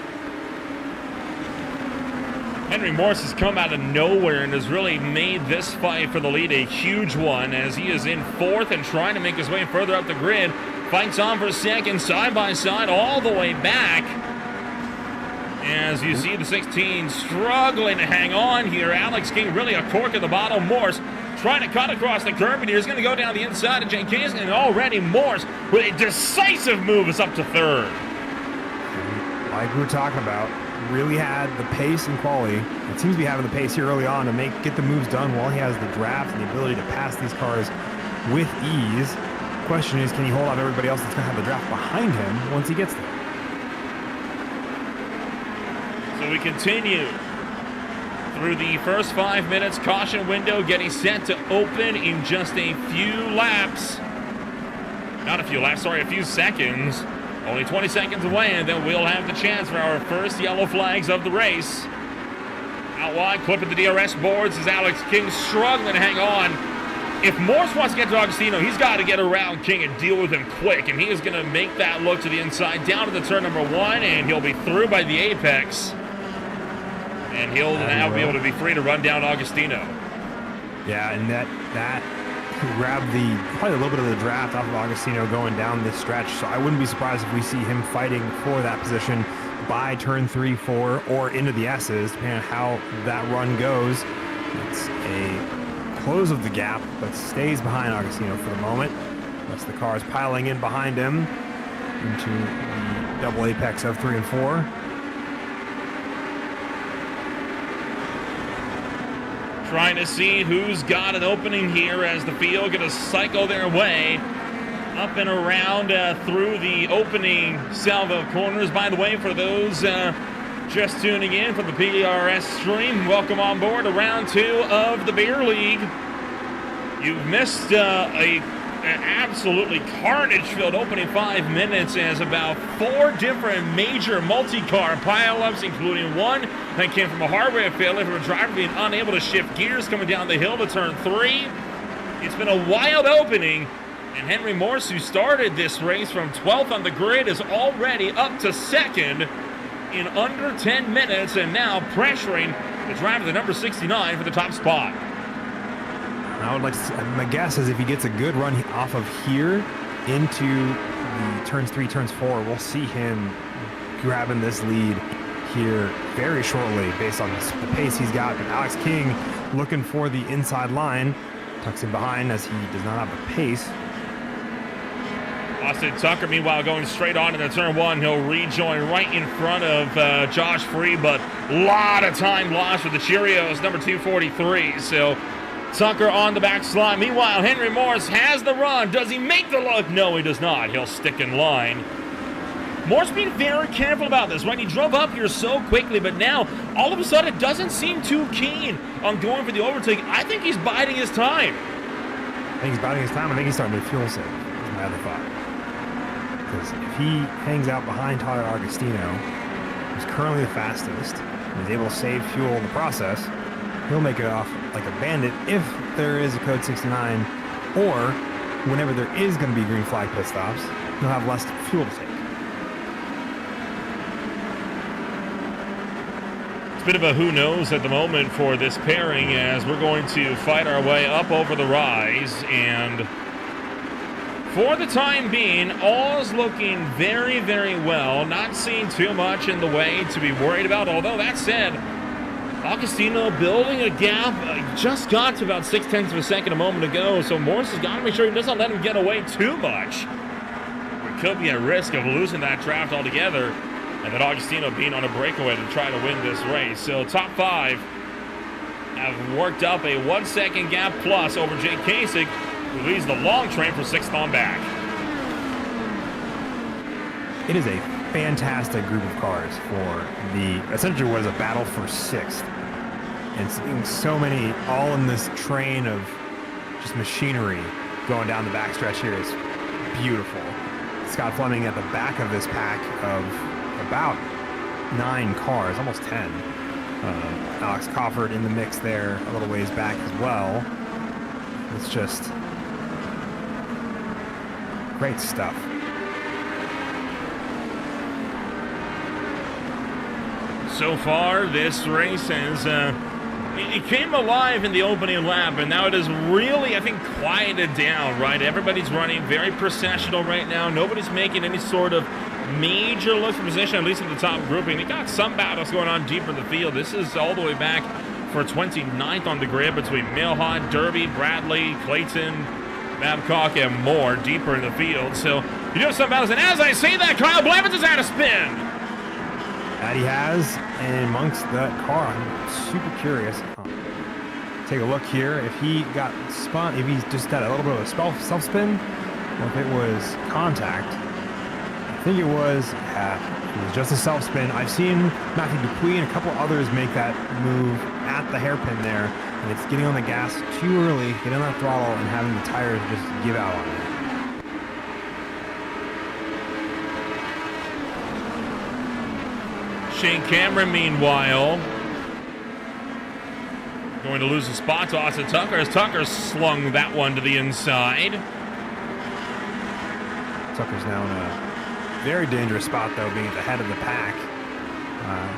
Henry Morse has come out of nowhere and has really made this fight for the lead a huge one, as he is in 4th and trying to make his way further up the grid. Fights on for 2nd, side by side, all the way back. As you see the 16 struggling to hang on here. Alex King really a cork in the bottle. Morse trying to cut across the curb, and he's going to go down the inside of Jake Kasich, and already Morse with a decisive move is up to 3rd. Like we were talking about, really had the pace and quality. It seems to be having the pace here early on to get the moves done while he has the draft and the ability to pass these cars with ease. Question is, can he hold out everybody else that's going to have the draft behind him once he gets there? So we continue through the first 5 minutes. Caution window getting set to open in just a few laps. Not a few laps, sorry, a few seconds. Only 20 seconds away, and then we'll have the chance for our first yellow flags of the race. Out wide, clipping the DRS boards is Alex King, struggling to hang on. If Morse wants to get to Agostino, he's got to get around King and deal with him quick, and he is going to make that look to the inside, down to the turn number 1, and he'll be through by the apex. And he'll now be able to be free to run down Agostino. Yeah, and that grabbed probably a little bit of the draft off of Agostino going down this stretch, so I wouldn't be surprised if we see him fighting for that position by turn 3, 4, or into the S's, depending on how that run goes. It's a close of the gap, but stays behind Agostino for the moment. That's the cars piling in behind him into the double apex of 3 and 4. Trying to see who's got an opening here as the field going to cycle their way up and around through the opening salvo of corners. By the way, for those just tuning in from the PRS stream, welcome on board to round 2 of the Beer League. You've missed an absolutely carnage-filled opening 5 minutes as about 4 different major multi-car pileups, including one that came from a hardware failure from a driver being unable to shift gears coming down the hill to turn 3. It's been a wild opening, and Henry Morse, who started this race from 12th on the grid, is already up to 2nd in under 10 minutes, and now pressuring the driver, the number 69, for the top spot. I would like to see, my guess is if he gets a good run off of here into the turns 3, turns 4, we'll see him grabbing this lead here very shortly based on the pace he's got. But Alex King looking for the inside line, tucks in behind as he does not have the pace. Austin Tucker, meanwhile, going straight on into turn 1. He'll rejoin right in front of Josh Free, but a lot of time lost for the Cheerios, number 243. So Tucker on the back slide. Meanwhile, Henry Morse has the run. Does he make the look? No, he does not. He'll stick in line. Morse being very careful about this, right? He drove up here so quickly, but now, all of a sudden, doesn't seem too keen on going for the overtake. I think he's biding his time. I think he's biding his time. I think he's starting to fuel save, is my other thought. Because if he hangs out behind Tyler Agostino, who's currently the fastest, and is able to save fuel in the process, he'll make it off like a bandit if there is a code 69, or whenever there is going to be green flag pit stops, he'll have less fuel to take. It's a bit of a who knows at the moment for this pairing, as we're going to fight our way up over the rise, and for the time being, all's looking very, very well. Not seeing too much in the way to be worried about, although that said, Agostino building a gap, just got to about 0.6 of a second a moment ago, so Morris has got to make sure he doesn't let him get away too much. We could be at risk of losing that draft altogether, and then Agostino being on a breakaway to try to win this race. So top 5 have worked up a 1 second gap plus over Jake Kasich, who leads the long train for 6th on back. It is a fantastic group of cars for the essentially what is a battle for 6th, and seeing so many all in this train of just machinery going down the backstretch here is beautiful. Scott Fleming at the back of this pack of about 9 cars, almost 10. Alex Cofford in the mix there a little ways back as well. It's just great stuff. So far, this race has it came alive in the opening lap, and now it is really, I think, quieted down, right? Everybody's running very processional right now. Nobody's making any sort of major look for position, at least in the top grouping. You got some battles going on deeper in the field. This is all the way back for 29th on the grid between Milhot, Derby, Bradley, Clayton, Babcock, and more deeper in the field. So you do have some battles, and as I say that, Kyle Blevins is out of spin. That he has, and amongst that car, I'm super curious. Take a look here. If he got spun, if he's just had a little bit of a self-spin, or if it was contact. I think it was just a self-spin. I've seen Matthew Dupuis and a couple others make that move at the hairpin there, and it's getting on the gas too early, getting on that throttle, and having the tires just give out on it. Shane Cameron, meanwhile, going to lose a spot to Austin Tucker as Tucker slung that one to the inside. Tucker's now in a very dangerous spot, though, being at the head of the pack.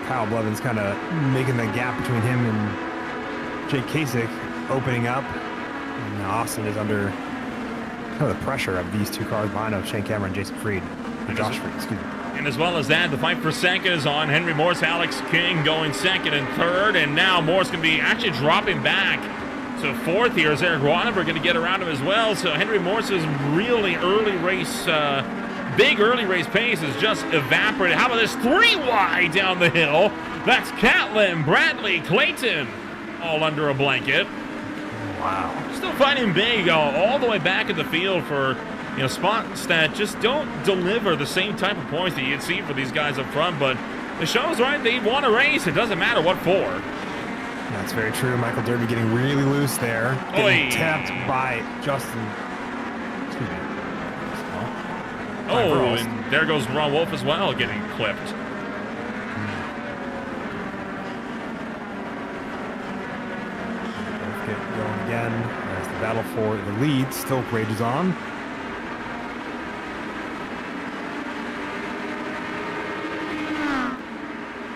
Kyle Blevins kind of making the gap between him and Jake Kasich opening up. And Austin is under kind of the pressure of these 2 cars behind him, Shane Cameron and Jason Fried. Or Josh Fried, excuse me. And as well as that, the fight for second is on. Henry Morse, Alex King going second and third. And now Morse can be actually dropping back to 4th here as Eric Ronenberg going to get around him as well. So Henry Morse's really early race, big early race pace is just evaporated. How about this 3 wide down the hill? That's Catlin, Bradley, Clayton, all under a blanket. Wow. Still fighting big all the way back in the field for spots that just don't deliver the same type of points that you'd see for these guys up front. But the show's right. They want a race. It doesn't matter what for. That's very true. Michael Derby getting really loose there. Getting tapped by Justin. Excuse me. And there goes Ron Wolf as well, getting clipped. Both get going again as the battle for the lead still rages on.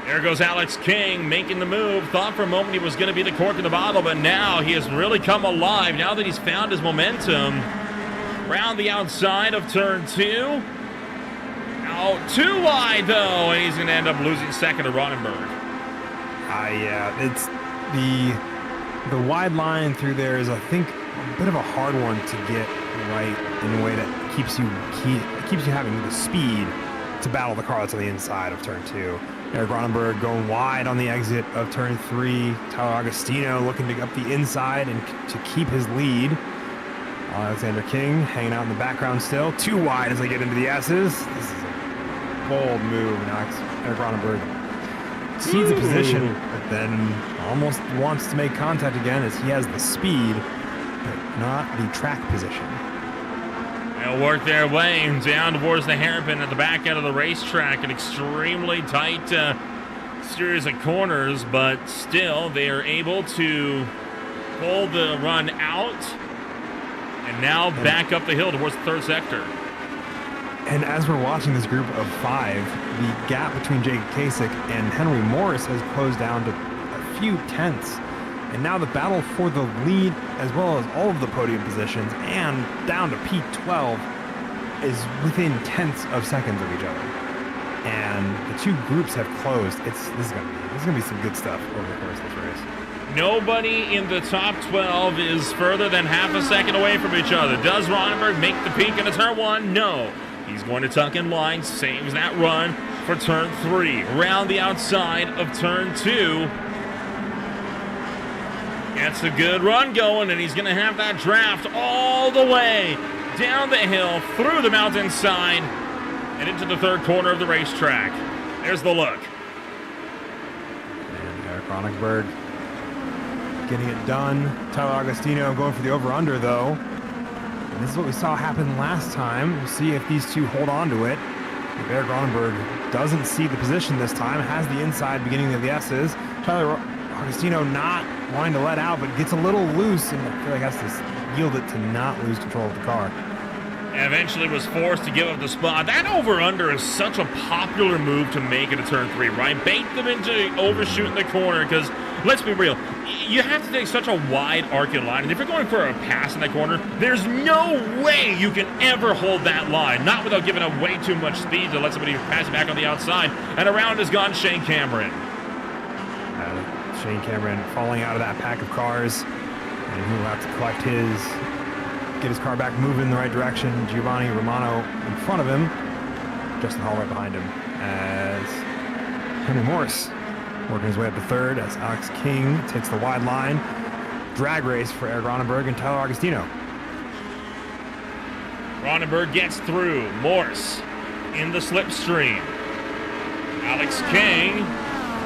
There goes Alex King making the move. Thought for a moment he was going to be the cork in the bottle, but now he has really come alive. Now that he's found his momentum. Round the outside of turn 2. Now 2 wide though, and he's going to end up losing second to Ronenberg. Yeah, it's the wide line through there is, I think, a bit of a hard one to get right in a way that keeps you having the speed to battle the car that's on the inside of turn 2. Eric Ronenberg going wide on the exit of turn 3. Tyler Agostino looking to get up the inside and to keep his lead. Alexander King hanging out in the background still. 2 wide as they get into the S's. This is a bold move. Now Eric Ronenberg cedes a position, but then almost wants to make contact again as he has the speed, but not the track position. They'll work their way down towards the hairpin at the back end of the racetrack. An extremely tight series of corners, but still they are able to pull the run out and now back up the hill towards the 3rd sector. And as we're watching this group of 5, the gap between Jake Kasich and Henry Morris has closed down to a few tenths. And now the battle for the lead, as well as all of the podium positions, and down to P12, is within tenths of seconds of each other. And the two groups have closed. This is gonna be some good stuff over the course of this race. Nobody in the top 12 is further than half a second away from each other. Does Ronenberg make the peak into turn 1? No. He's going to tuck in line, saves that run for turn 3. Round the outside of turn 2. Gets a good run going, and he's going to have that draft all the way down the hill, through the mountainside, and into the third corner of the racetrack. There's the look. And Eric Ronenberg getting it done. Tyler Agostino going for the over-under, though. And this is what we saw happen last time. We'll see if these two hold on to it. If Eric Ronenberg doesn't see the position this time, has the inside beginning of the S's. Tyler Agostino not wanting to let out, but gets a little loose, and I feel like has to yield it to not lose control of the car. Eventually was forced to give up the spot. That over-under is such a popular move to make at a turn 3, right? Bait them into overshooting the corner, because let's be real, you have to take such a wide arcing line, and if you're going for a pass in that corner, there's no way you can ever hold that line, not without giving up way too much speed to let somebody pass it back on the outside. And around has gone Shane Cameron. Shane Cameron falling out of that pack of cars, and he will have to collect get his car back moving in the right direction. Giovanni Romano in front of him, Justin Hall right behind him, as Henry Morris working his way up to third as Alex King takes the wide line. Drag race for Eric Ronenberg and Tyler Agostino. Ronenberg gets through. Morse in the slipstream. Alex King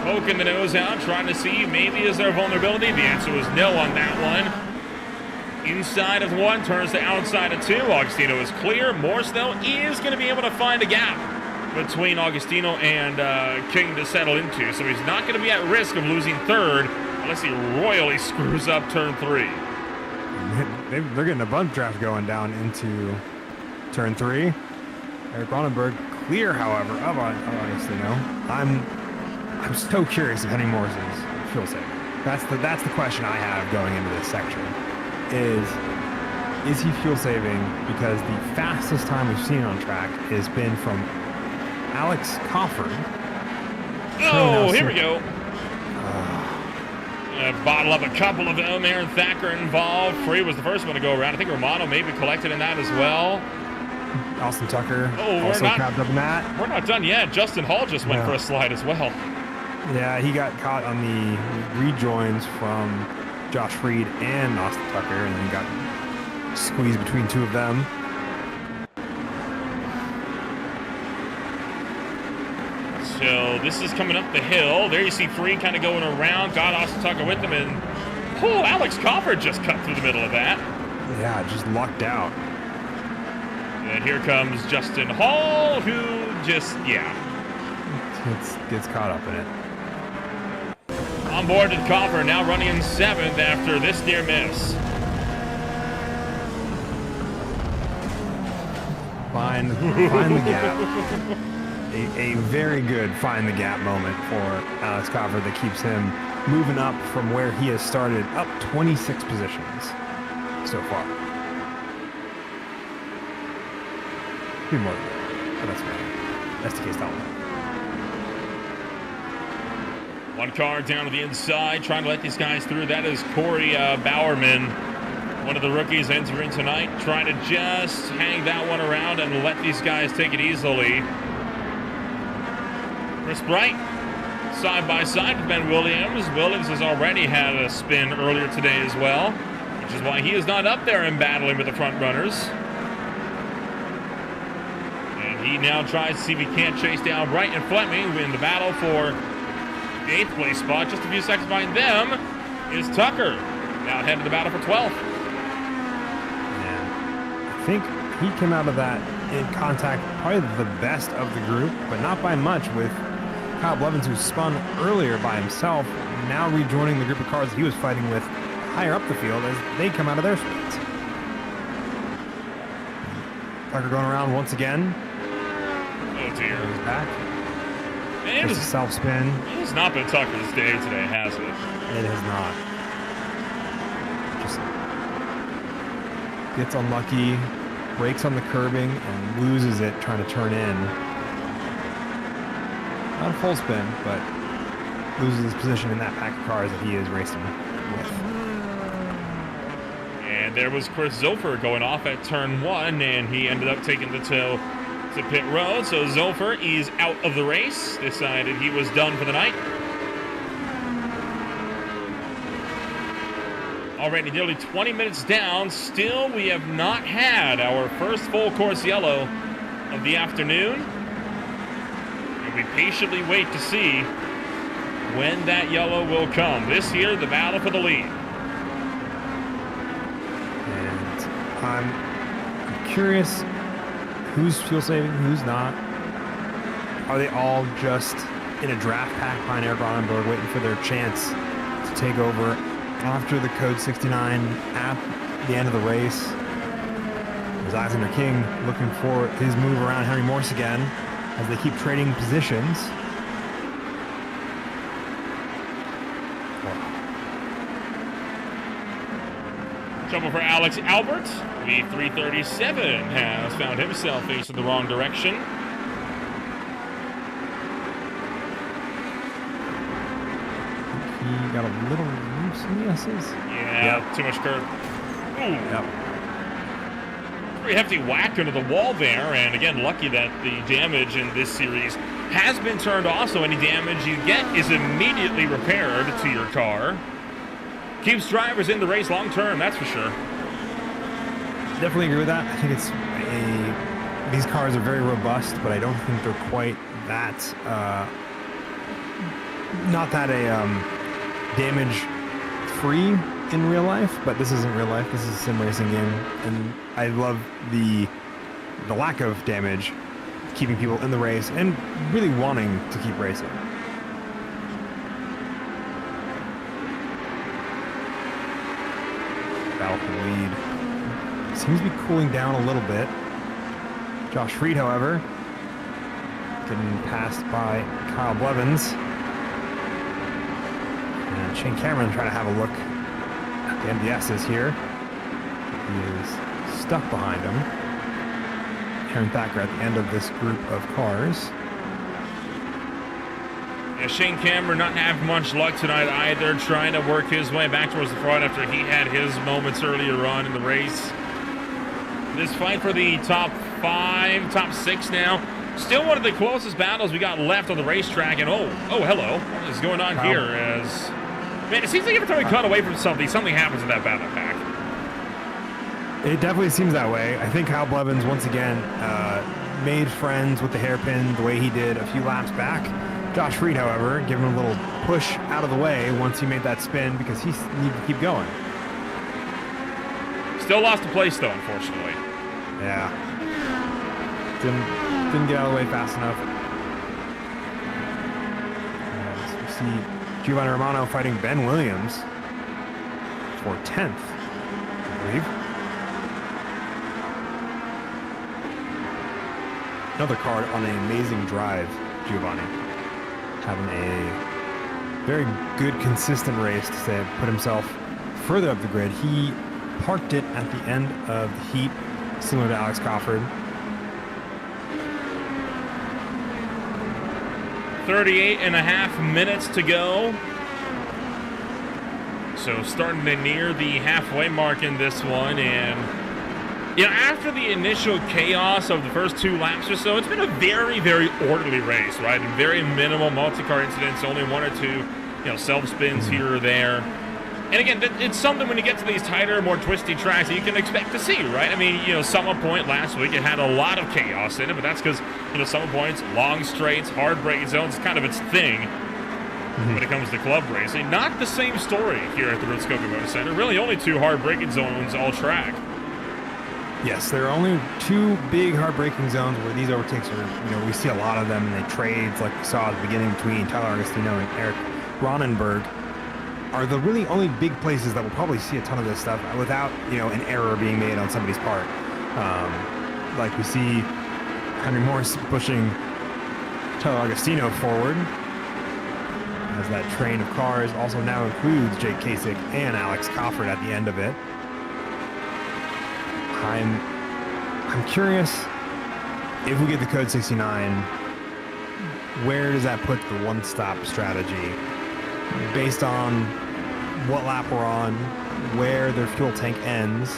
poking the nose out, trying to see maybe is there a vulnerability. The answer was no on that one. Inside of 1, turns to outside of 2. Agostino is clear. Morse, though, is going to be able to find a gap between Agostino and King to settle into. So he's not going to be at risk of losing third unless he royally screws up turn 3. They're getting a bunt draft going down into turn 3. Eric Ronenberg clear, however, of Agostino. I'm so curious if Henry Morris is fuel saving. That's the question I have going into this section. Is he fuel saving? Because the fastest time we've seen on track has been from Alex Cofford. Oh, here we go. Bottle up a couple of them. Aaron Thacker involved. Free was the first one to go around. I think Romano maybe collected in that as well. Austin Tucker also crabbed up in that. We're not done yet. Justin Hall just went for a slide as well. Yeah, he got caught on the rejoins from Josh Reed and Austin Tucker, and then got squeezed between two of them. So this is coming up the hill. There you see Free kind of going around. Got Austin Tucker with him, and Alex Cofford just cut through the middle of that. Yeah, just lucked out. And here comes Justin Hall, who just, gets caught up in it. On board with Cofford, now running in 7th after this near miss. Find the gap. A very good find the gap moment for Alex Cofford that keeps him moving up from where he has started, up 26 positions so far. Be more than that, but that's fine. That's the case that one. One car down to the inside, trying to let these guys through. That is Corey Bowerman, one of the rookies entering tonight, trying to just hang that one around and let these guys take it easily. Chris Bright, side by side with Ben Williams. Williams has already had a spin earlier today as well, which is why he is not up there and battling with the front runners. And he now tries to see if he can't chase down Bright and Fleming in the battle for the 8th place spot. Just a few seconds behind them is Tucker, now headed to the battle for 12th. Yeah, I think he came out of that in contact probably the best of the group, but not by much, with Kyle Blevins, who spun earlier by himself, now rejoining the group of cars that he was fighting with higher up the field as they come out of their spots. Tucker going around once again, dear. He's back. And Just a self spin. it's not been Tucker's day today, has it? It has not. Just gets unlucky, breaks on the curbing, and loses it trying to turn in. Not a full spin, but loses his position in that pack of cars that he is racing with. And there was Chris Zilfer going off at turn 1, and he ended up taking the tow to pit road. So Zilfer is out of the race, decided he was done for the night. Already nearly 20 minutes down, still we have not had our first full course yellow of the afternoon. And we patiently wait to see when that yellow will come. This here, the battle for the lead. And I'm curious who's fuel saving, who's not. Are they all just in a draft pack behind Eric Ronenberg waiting for their chance to take over after the code 69 at the end of the race? There's Alexander King looking for his move around Henry Morse again as they keep trading positions. Trouble for Alex Albert. The 337 has found himself facing the wrong direction. He got a little loose in the S's. Yeah, too much curve. Ooh. Yep. Pretty hefty whack into the wall there, and again, lucky that the damage in this series has been turned off, so any damage you get is immediately repaired to your car. Keeps drivers in the race long term, that's for sure. Definitely agree with that. I think these cars are very robust, but I don't think they're quite that, not that damage free in real life, but this isn't real life. This is a sim racing game, and I love the lack of damage, keeping people in the race and really wanting to keep racing. Battle for the lead seems to be cooling down a little bit. Josh Freed, however, getting passed by Kyle Blevins. And Shane Cameron trying to have a look at the MDSs here. He is stuck behind him. Aaron Thacker at the end of this group of cars. Yeah, Shane Cameron not having much luck tonight either, trying to work his way back towards the front after he had his moments earlier on in the race. This fight for the top 5, top 6 now. Still one of the closest battles we got left on the racetrack. And oh, hello. What is going on here? Man, it seems like every time we cut away from something happens in that battle pack. It definitely seems that way. I think Kyle Blevins, once again, made friends with the hairpin the way he did a few laps back. Josh Freed, however, giving him a little push out of the way once he made that spin because he needed to keep going. Still lost a place, though, unfortunately. Yeah. Didn't get out of the way fast enough. As we see Giovanni Romano fighting Ben Williams for 10th, I believe. Another card on an amazing drive, Giovanni. Having a very good, consistent race to say put himself further up the grid. He parked it at the end of the heat, similar to Alex Crawford. 38.5 minutes to go. So starting to near the halfway mark in this one, and you know, after the initial chaos of the first 2 laps or so, it's been a very, very orderly race, right? And very minimal multi-car incidents, only 1 or 2, self-spins here or there. And again, it's something when you get to these tighter, more twisty tracks that you can expect to see, right? I mean, Summer Point last week, it had a lot of chaos in it, but that's because, Summer Point's long straights, hard braking zones, kind of its thing when it comes to club racing. Not the same story here at the Rudskogen Motorsenter. Really only 2 hard braking zones all track. Yes, there are only 2 big hard braking zones where these overtakes are, we see a lot of them, and they trades like we saw at the beginning between Tyler Agostino and Eric Ronenberg. Are the really only big places that will probably see a ton of this stuff without, an error being made on somebody's part. Like we see Henry Morse pushing Tyler Agostino forward, as that train of cars also now includes Jake Kasich and Alex Cofford at the end of it. I'm curious, if we get the code 69, where does that put the one-stop strategy based on what lap we're on, where their fuel tank ends?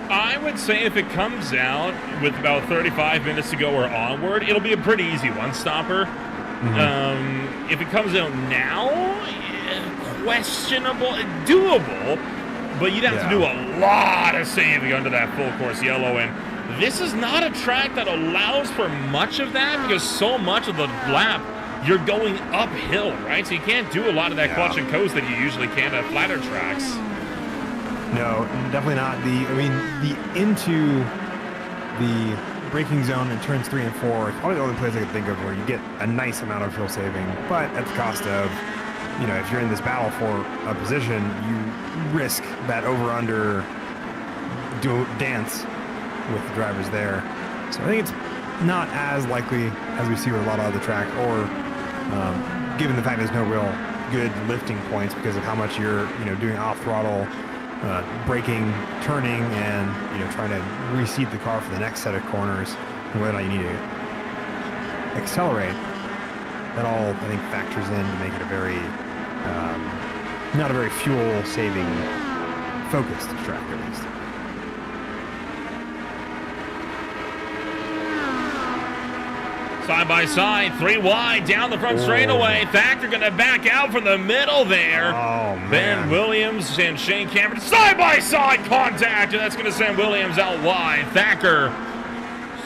I would say if it comes out with about 35 minutes to go or onward, it'll be a pretty easy one-stopper. If it comes out now, questionable, doable, but you'd have to do a lot of saving under that full course yellow, and this is not a track that allows for much of that because so much of the lap you're going uphill, right? So you can't do a lot of that clutch and coast that you usually can at flatter tracks. No, definitely not. The into the braking zone in turns 3 and 4 is probably the only place I could think of where you get a nice amount of fuel saving, but at the cost of, if you're in this battle for a position, you risk that over-under dance with the drivers there. So I think it's not as likely as we see with a lot of other tracks, or given the fact there's no real good lifting points because of how much you're, doing off-throttle braking, turning, and trying to reseat the car for the next set of corners, and whether or not you need to accelerate. That all, I think, factors in to make it a very not a very fuel-saving focused track, at least. Side by side, 3 wide down the front straightaway. Thacker going to back out from the middle there. Oh, man. Ben Williams and Shane Cameron side by side contact, and that's going to send Williams out wide. Thacker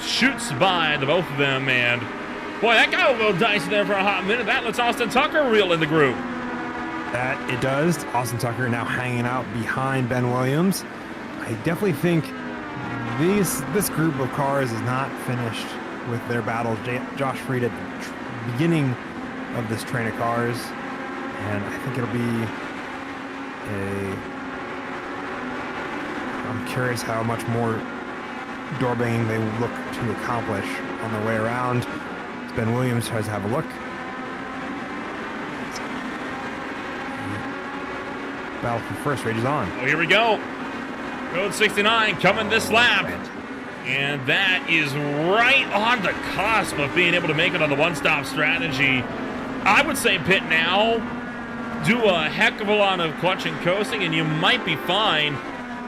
shoots by the both of them, and boy, that got a little dicey there for a hot minute. That lets Austin Tucker reel in the group. That it does. Austin Tucker now hanging out behind Ben Williams. I definitely think this group of cars is not finished with their battles. Josh Freed at the beginning of this train of cars, and I think it'll be I'm curious how much more door banging they look to accomplish on their way around. Ben Williams tries to have a look. Battle for first rages on. Well, here we go. Code 69 coming this lap. And that is right on the cusp of being able to make it on the one-stop strategy. I would say pit now, do a heck of a lot of clutch and coasting, and you might be fine.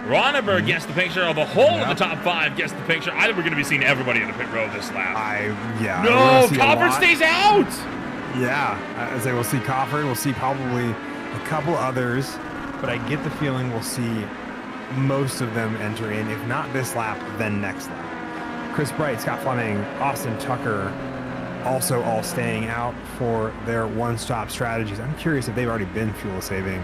Ronenberg gets the picture, or the whole of the top 5 gets the picture. I think we're going to be seeing everybody in the pit road this lap. No, Cofford stays out! Yeah, I say we'll see Cofford, we'll see probably a couple others, but I get the feeling we'll see most of them enter in, if not this lap, then next lap. Chris Bright, Scott Fleming, Austin Tucker, also all staying out for their one-stop strategies. I'm curious if they've already been fuel saving.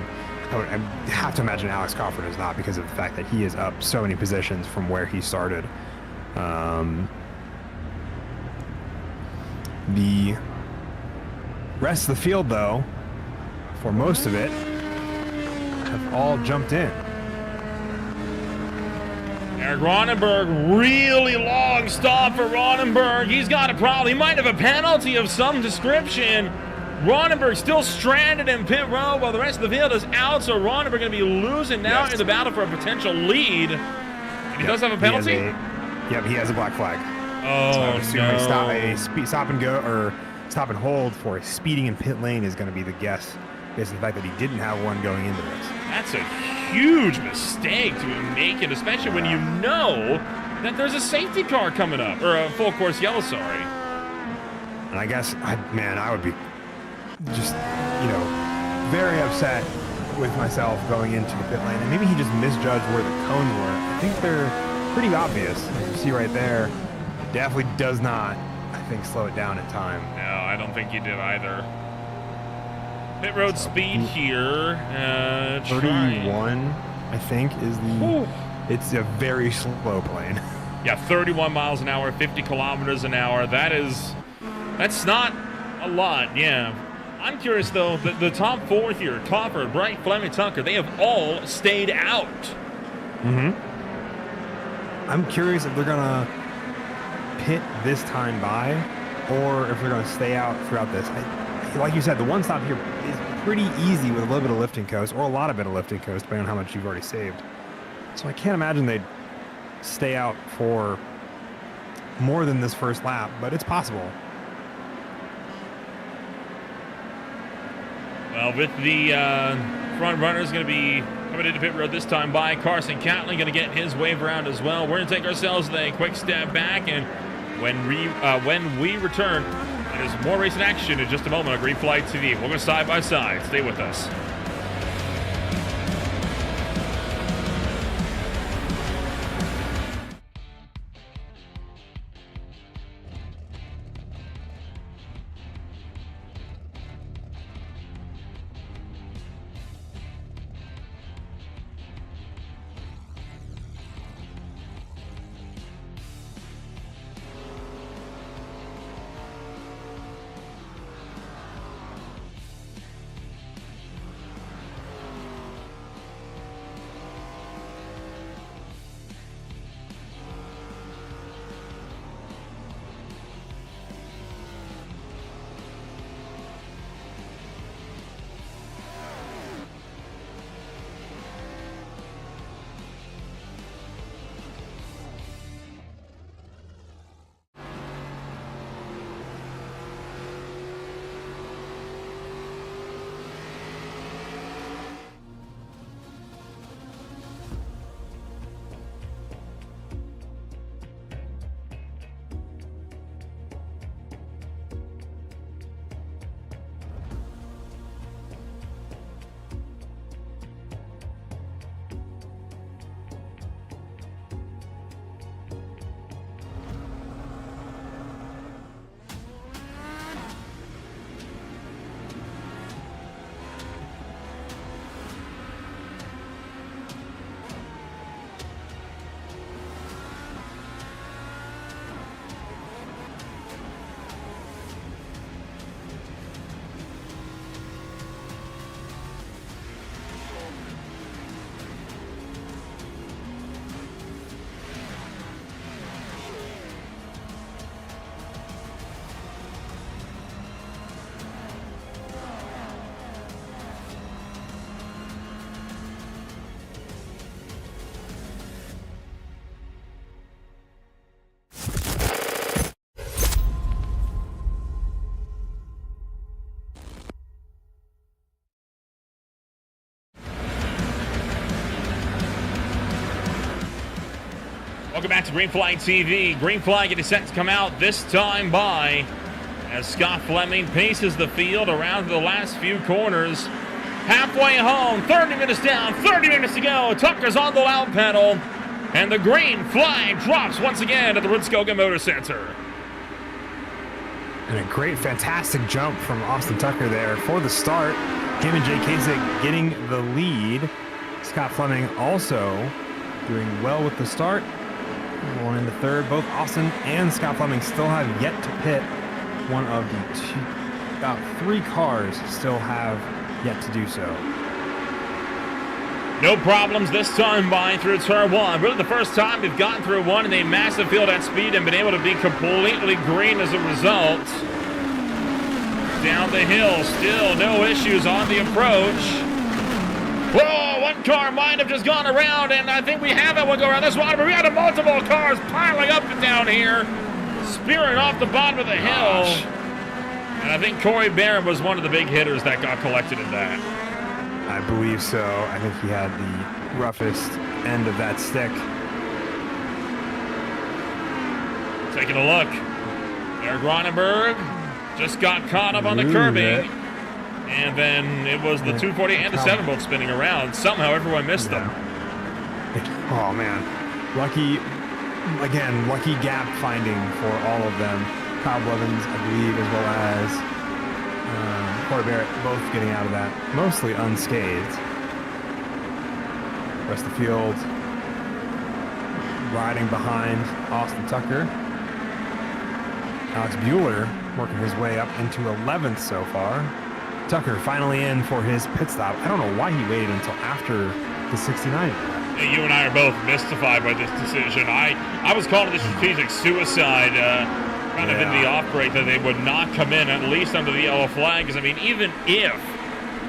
I have to imagine Alex Cofford is not, because of the fact that he is up so many positions from where he started. The rest of the field, though, for most of it, have all jumped in. Eric Ronenberg, really long stop for Ronenberg. He's got a problem. He might have a penalty of some description. Ronenberg still stranded in pit road while the rest of the field is out, so Ronenberg going to be losing now in the battle for a potential lead. And he does have a penalty? He has a black flag. Oh, so no. Stop and go, or stop and hold for speeding in pit lane is going to be the guess, based on the fact that he didn't have one going into this. That's a huge mistake to make it, especially when you know that there's a safety car coming up, or a full course yellow, sorry. And I guess, I would be just, very upset with myself going into the pit lane. And maybe he just misjudged where the cones were. I think they're pretty obvious. As you see right there, definitely does not, I think, slow it down in time. No, I don't think he did either. Pit road speed here. 31, I think, is the... It's a very slow plane. Yeah, 31 miles an hour, 50 kilometers an hour. That's not a lot, yeah. I'm curious, though, the top 4 here, Topper, Bright, Fleming, Tucker, they have all stayed out. I'm curious if they're going to pit this time by, or if they're going to stay out throughout this. Like you said, the one stop here is pretty easy with a little bit of lifting coast, or a lot of bit of lifting coast, depending on how much you've already saved. So I can't imagine they'd stay out for more than this first lap, but it's possible. Well, with the front runners going to be coming into pit road this time by, Carson Catlin going to get his wave around as well. We're going to take ourselves a quick step back, and when we return, there's more racing action in just a moment on Green Flag TV. We'll go side by side. Stay with us. Welcome back to Green Flag TV. Green Flag is set to come out this time by as Scott Fleming paces the field around the last few corners. Halfway home, 30 minutes down, 30 minutes to go. Tucker's on the loud pedal, and the green flag drops once again at the Rudskogen Motorsenter. And a great, fantastic jump from Austin Tucker there for the start. Him and Jay Kasich getting the lead. Scott Fleming also doing well with the start. Going into third. Both Austin and Scott Fleming still have yet to pit. One of the about three cars still have yet to do so. No problems this time by through turn one. Really the first time we've gotten through one in a massive field at speed and been able to be completely green as a result. Down the hill, still no issues on the approach. Whoa, one car might have just gone around, and I think we have that one go around this water, but we had multiple cars piling up and down here, spearing off the bottom of the hill. And I think Corey Barron was one of the big hitters that got collected in that. I believe so. I think he had the roughest end of that stick. Taking a look. Eric Ronenberg just got caught up on the curbing. And then it was the 240 and the 7 both spinning around. Somehow everyone missed them. Oh, man. Lucky gap finding for all of them. Kyle Blevins, I believe, as well as Corey Barrett, both getting out of that mostly unscathed. Rest of the field riding behind Austin Tucker. Alex Bueller working his way up into 11th so far. Tucker finally in for his pit stop. I don't know why he waited until after the 69. Hey, you and I are both mystified by this decision. I was calling this strategic suicide kind of in the off break that they would not come in at least under the yellow flags. I mean, even if,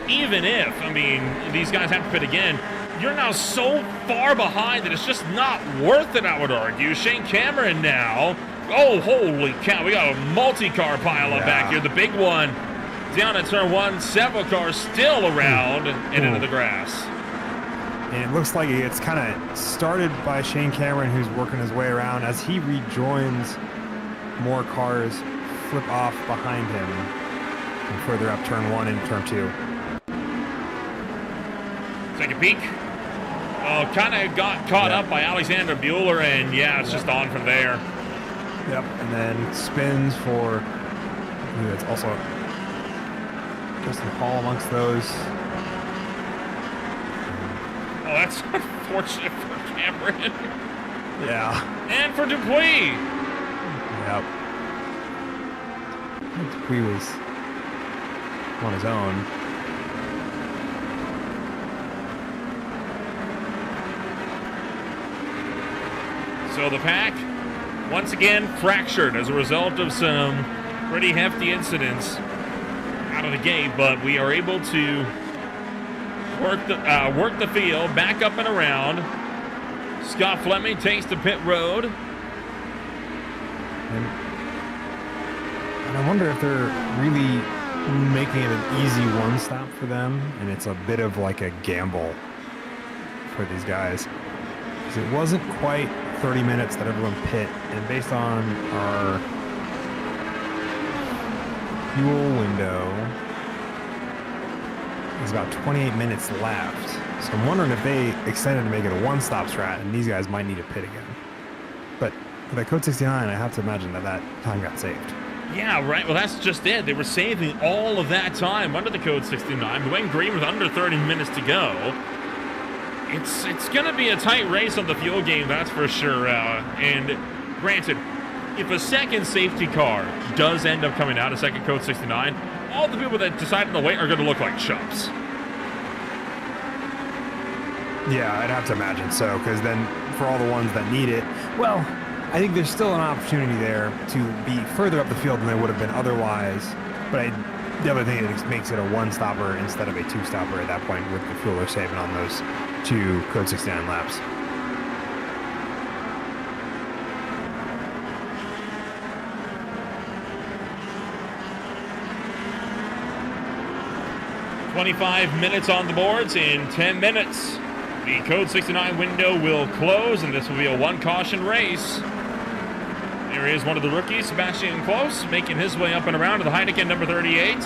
I mean, these guys have to pit again, you're now so far behind that it's just not worth it, I would argue. Shane Cameron now. Oh, holy cow. We got a multi-car pileup back here. The big one down at turn 1. Several cars still around and into the grass. And it looks like it's kind of started by Shane Cameron, who's working his way around. As he rejoins, more cars flip off behind him and further up turn 1 and turn 2. Second peek. Oh, kind of got caught up by Alexander Bueller, and it's just on from there. Yep, and then spins for, it's also Justin Hall amongst those. Oh, that's unfortunate for Cameron. Yeah. And for Dupuis. Yep. I think Dupuis was on his own. So the pack, once again, fractured as a result of some pretty hefty incidents out of the gate, but we are able to work the field back up and around. Scott Fleming takes the pit road. And I wonder if they're really making it an easy one stop for them, and it's a bit of like a gamble for these guys. Because it wasn't quite 30 minutes that everyone pit, and based on our fuel window, there's about 28 minutes left. So I'm wondering if they extended to make it a one-stop strat, and these guys might need to pit again. But with that code 69, I have to imagine that time got saved. Yeah, right. Well, that's just it. They were saving all of that time under the code 69. Wayne Green with under 30 minutes to go. It's going to be a tight race on the fuel game, that's for sure. And granted, if a second safety car does end up coming out, a second code 69, all the people that decided to wait are going to look like chumps. Yeah, I'd have to imagine so, because then for all the ones that need it, well, I think there's still an opportunity there to be further up the field than they would have been otherwise. But the other thing is it makes it a one-stopper instead of a two-stopper at that point with the fuel they're saving on those 2 code 69 laps. "25 minutes on the boards. In 10 minutes, the code 69 window will close, and this will be a one-caution race. There is one of the rookies, Sebastian Close, making his way up and around to the Heineken number 38,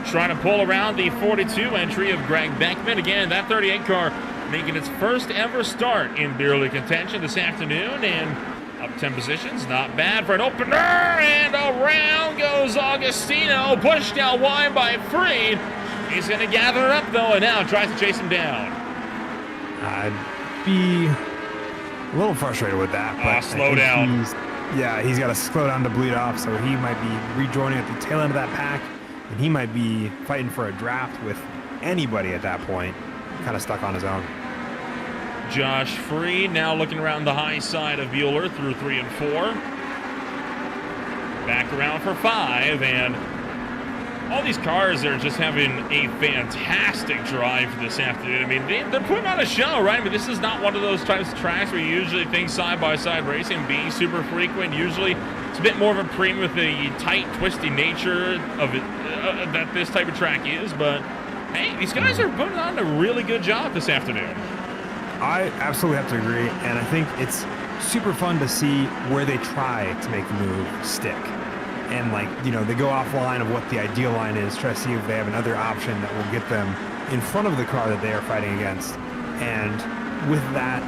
trying to pull around the 42 entry of Greg Beckman. Again, that 38 car making its first ever start in beer league contention this afternoon, and up 10 positions, not bad for an opener, and around goes Agostino, pushed out wide by Freed. He's going to gather it up, though, and now tries to chase him down. I'd be a little frustrated with that. But slow down. He's got to slow down to bleed off, so he might be rejoining at the tail end of that pack, and he might be fighting for a draft with anybody at that point, kind of stuck on his own. Josh Freed now looking around the high side of Bueller through 3 and 4. Back around for 5, and all these cars are just having a fantastic drive this afternoon. I mean, they're putting on a show, right? I mean, this is not one of those types of tracks where you usually think side-by-side racing being super frequent. Usually, it's a bit more of a premium with the tight, twisty nature of it that this type of track is. But, hey, these guys are putting on a really good job this afternoon. I absolutely have to agree, and I think it's super fun to see where they try to make the move stick. And they go offline of what the ideal line is, try to see if they have another option that will get them in front of the car that they are fighting against. And with that,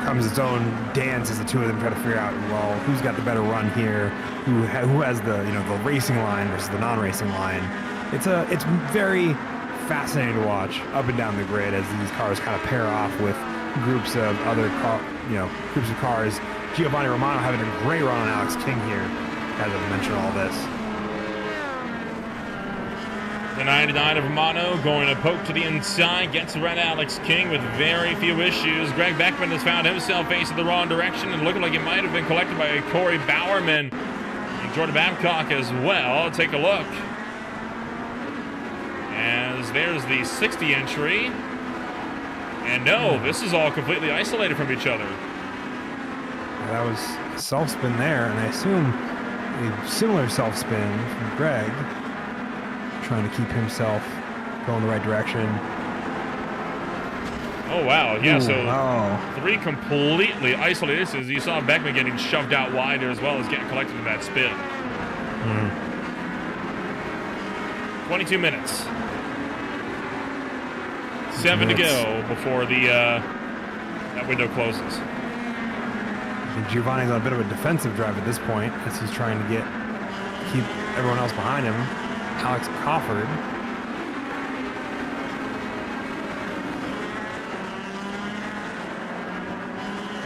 comes its own dance as the two of them try to figure out, well, who's got the better run here, who has the the racing line versus the non-racing line. It's very fascinating to watch up and down the grid as these cars kind of pair off with groups of other groups of cars. Giovanni Romano having a great run on Alex King here. As I mentioned all this. The 99 of Romano going to poke to the inside, gets around Alex King with very few issues. Greg Beckman has found himself facing the wrong direction and looking like he might have been collected by Corey Bowerman and Jordan Babcock as well. Take a look. As there's the 60 entry. And no, this is all completely isolated from each other. That was a self-spin there, and I assume a similar self-spin from Greg, trying to keep himself going the right direction. Oh, wow. Yeah, Ooh, so wow. 3 completely isolated instances. You saw Beckman getting shoved out wider as well as getting collected in that spin. 22 minutes. 7 to go before the that window closes. I think Giovanni's on a bit of a defensive drive at this point as he's trying to keep everyone else behind him. Alex Crawford.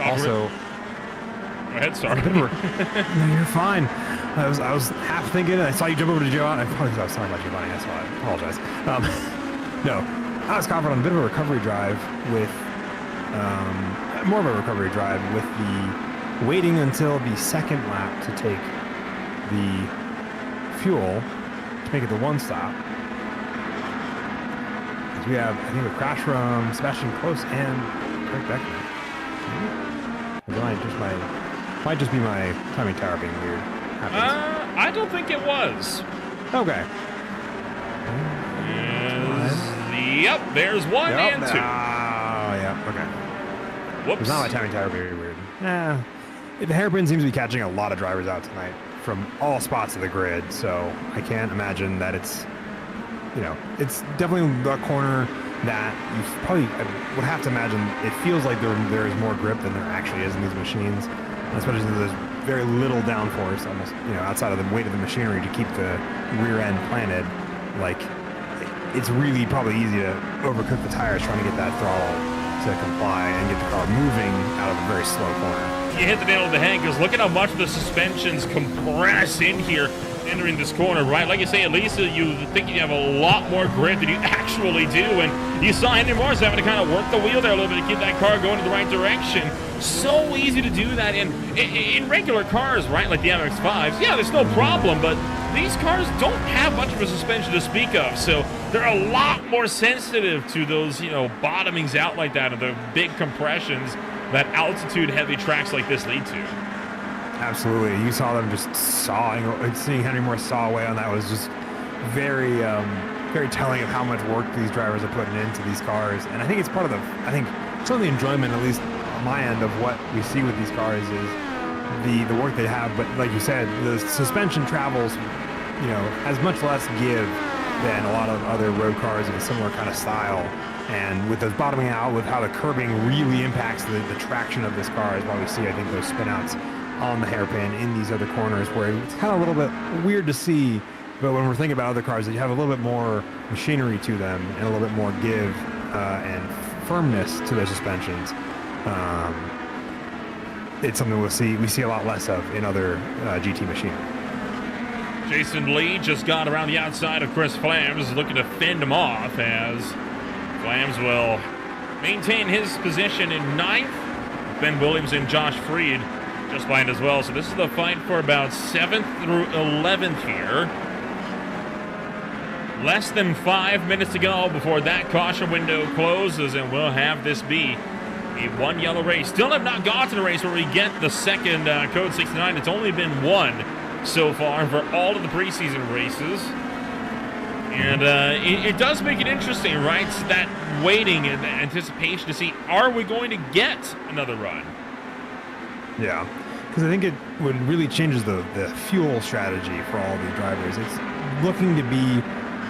Also, go ahead, sorry. No, you're fine. I was half thinking. I saw you jump over to Giovanni. I probably thought I was talking about Giovanni. That's why I apologize. No, Alex Crawford on a bit of a recovery drive with more of a recovery drive with the waiting until the second lap to take the fuel to make it the one stop. We have, I think, a crash from Sebastian Close and Craig Beckman. Might just be my timing tower being weird. I don't think it was. Okay. Yep, there's 1 and 2. Yeah, okay. Whoops. It's not my timing tower very weird. The hairpin seems to be catching a lot of drivers out tonight from all spots of the grid, so I can't imagine that it's, it's definitely the corner that you probably would have to imagine. It feels like there is more grip than there actually is in these machines, especially since there's very little downforce, almost, outside of the weight of the machinery to keep the rear end planted. Like, it's really probably easy to overcook the tires trying to get that throttle to comply and get the car moving out of a very slow corner. You hit the nail on the head, because look at how much the suspensions compress in here entering this corner, right? Like you say, at least you think you have a lot more grip than you actually do, and you saw Henry Morris having to kind of work the wheel there a little bit to keep that car going in the right direction. So easy to do that in regular cars, right? Like the MX-5s. Yeah, there's no problem, but these cars don't have much of a suspension to speak of, so they're a lot more sensitive to those, bottomings out like that and the big compressions that altitude-heavy tracks like this lead to. Absolutely. You saw them just seeing Henry Moore saw away on that was just very, very telling of how much work these drivers are putting into these cars. And I think it's part of some of the enjoyment, at least on my end, of what we see with these cars is the work they have. But like you said, the suspension travels, has much less give than a lot of other road cars of a similar kind of style. And with those bottoming out, with how the curbing really impacts the traction of this car is why we see, I think, those spin-outs on the hairpin in these other corners where it's kind of a little bit weird to see. But when we're thinking about other cars that you have a little bit more machinery to them and a little bit more give and firmness to their suspensions, it's something we see a lot less of in other GT machinery. Jason Lee just got around the outside of Chris Flams, looking to fend him off as Flams will maintain his position in 9th. Ben Williams and Josh Freed just behind as well. So this is the fight for about 7th through 11th here. Less than 5 minutes to go before that caution window closes, and we'll have this be a one yellow race. Still have not got to the race where we get the second code 69. It's only been one so far for all of the preseason races. And it does make it interesting, right? It's that waiting and the anticipation to see, are we going to get another run? Yeah, because I think it would really changes the fuel strategy for all these drivers. It's looking to be,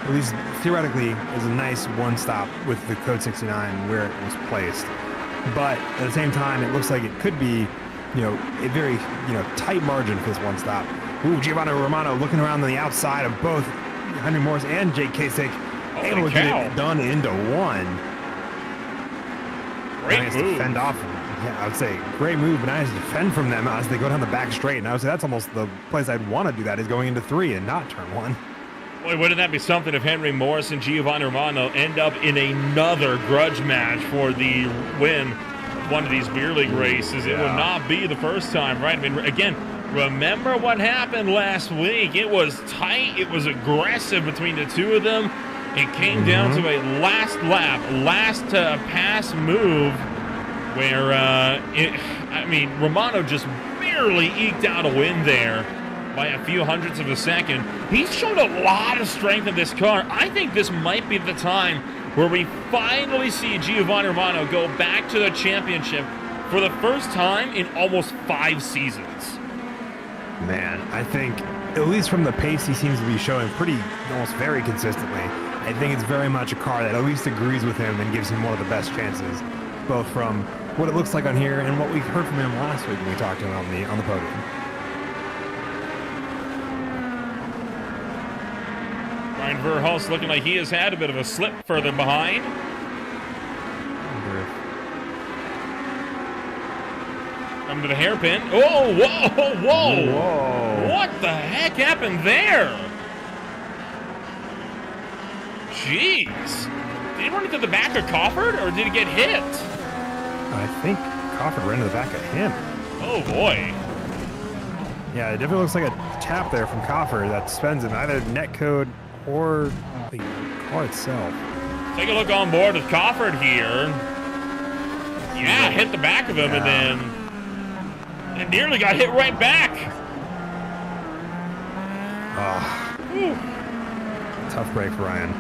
at least theoretically, is a nice one-stop with the code 69 where it was placed. But at the same time, it looks like it could be, a very, tight margin for this one-stop. Ooh, Giovanni Romano looking around on the outside of both Henry Morris and Jake Kasich, able to get it done into one. Great move. To fend off. Yeah, I would say great move, but now he has to defend from them as they go down the back straight. And I would say that's almost the place I'd want to do that, is going into 3 and not turn 1. Boy, wouldn't that be something if Henry Morris and Giovanni Romano end up in another grudge match for the win of one of these beer league races? It would not be the first time, right? I mean, again, remember what happened last week. It was tight. It was aggressive between the two of them. It came down to a last lap, last pass move where, Romano just barely eked out a win there by a few hundredths of a second. He's shown a lot of strength in this car. I think this might be the time where we finally see Giovanni Romano go back to the championship for the first time in almost 5 seasons. Man, I think, at least from the pace he seems to be showing almost very consistently, I think it's very much a car that at least agrees with him and gives him one of the best chances, both from what it looks like on here and what we heard from him last week when we talked to him on the podium. Ryan Verhulst looking like he has had a bit of a slip further behind. Come to the hairpin. Oh, whoa. What the heck happened there? Jeez. Did he run into the back of Cofford, or did he get hit? I think Cofford ran into the back of him. Oh, boy. Yeah, it definitely looks like a tap there from Cofford that spends him, either net code or the car itself. Take a look on board with Cofford here. Yeah, hit the back of him, and then it nearly got hit right back. Tough break for Ryan.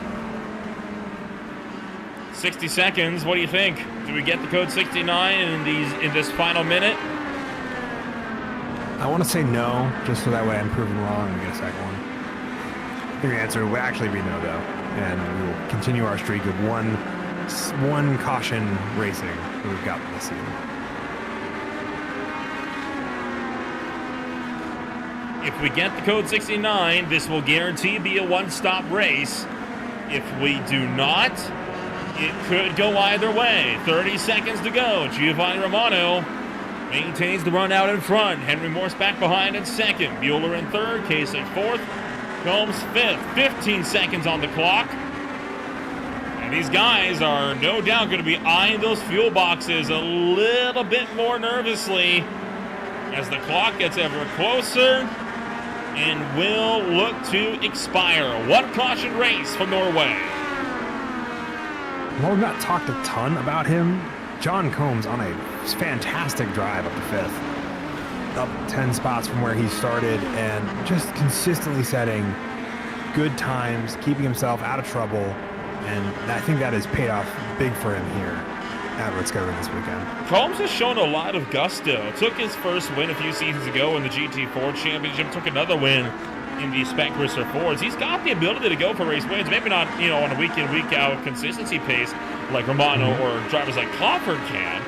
60 seconds. What do you think? Do we get the code 69 in this final minute? I want to say no, just so that way I'm proven wrong and we get a second one. I think the answer will actually be no, though, and we will continue our streak of one caution racing that we've got this season. If we get the code 69, this will guarantee be a one-stop race. If we do not, it could go either way. 30 seconds to go. Giovanni Romano maintains the run out in front. Henry Morse back behind in second. Bueller in third. Kasich fourth. Combs fifth. 15 seconds on the clock. And these guys are no doubt going to be eyeing those fuel boxes a little bit more nervously as the clock gets ever closer and will look to expire. One caution race from Norway. While we've not talked a ton about him, John Combs on a fantastic drive up to fifth. Up 10 spots from where he started and just consistently setting good times, keeping himself out of trouble, and I think that has paid off big for him here at Rudskogen this weekend. Combs has shown a lot of gusto. Took his first win a few seasons ago in the GT Ford Championship, took another win in the Spec Chrysler Fords. He's got the ability to go for race wins, maybe not, on a week-in, week-out consistency pace like Romano or drivers like Crawford can,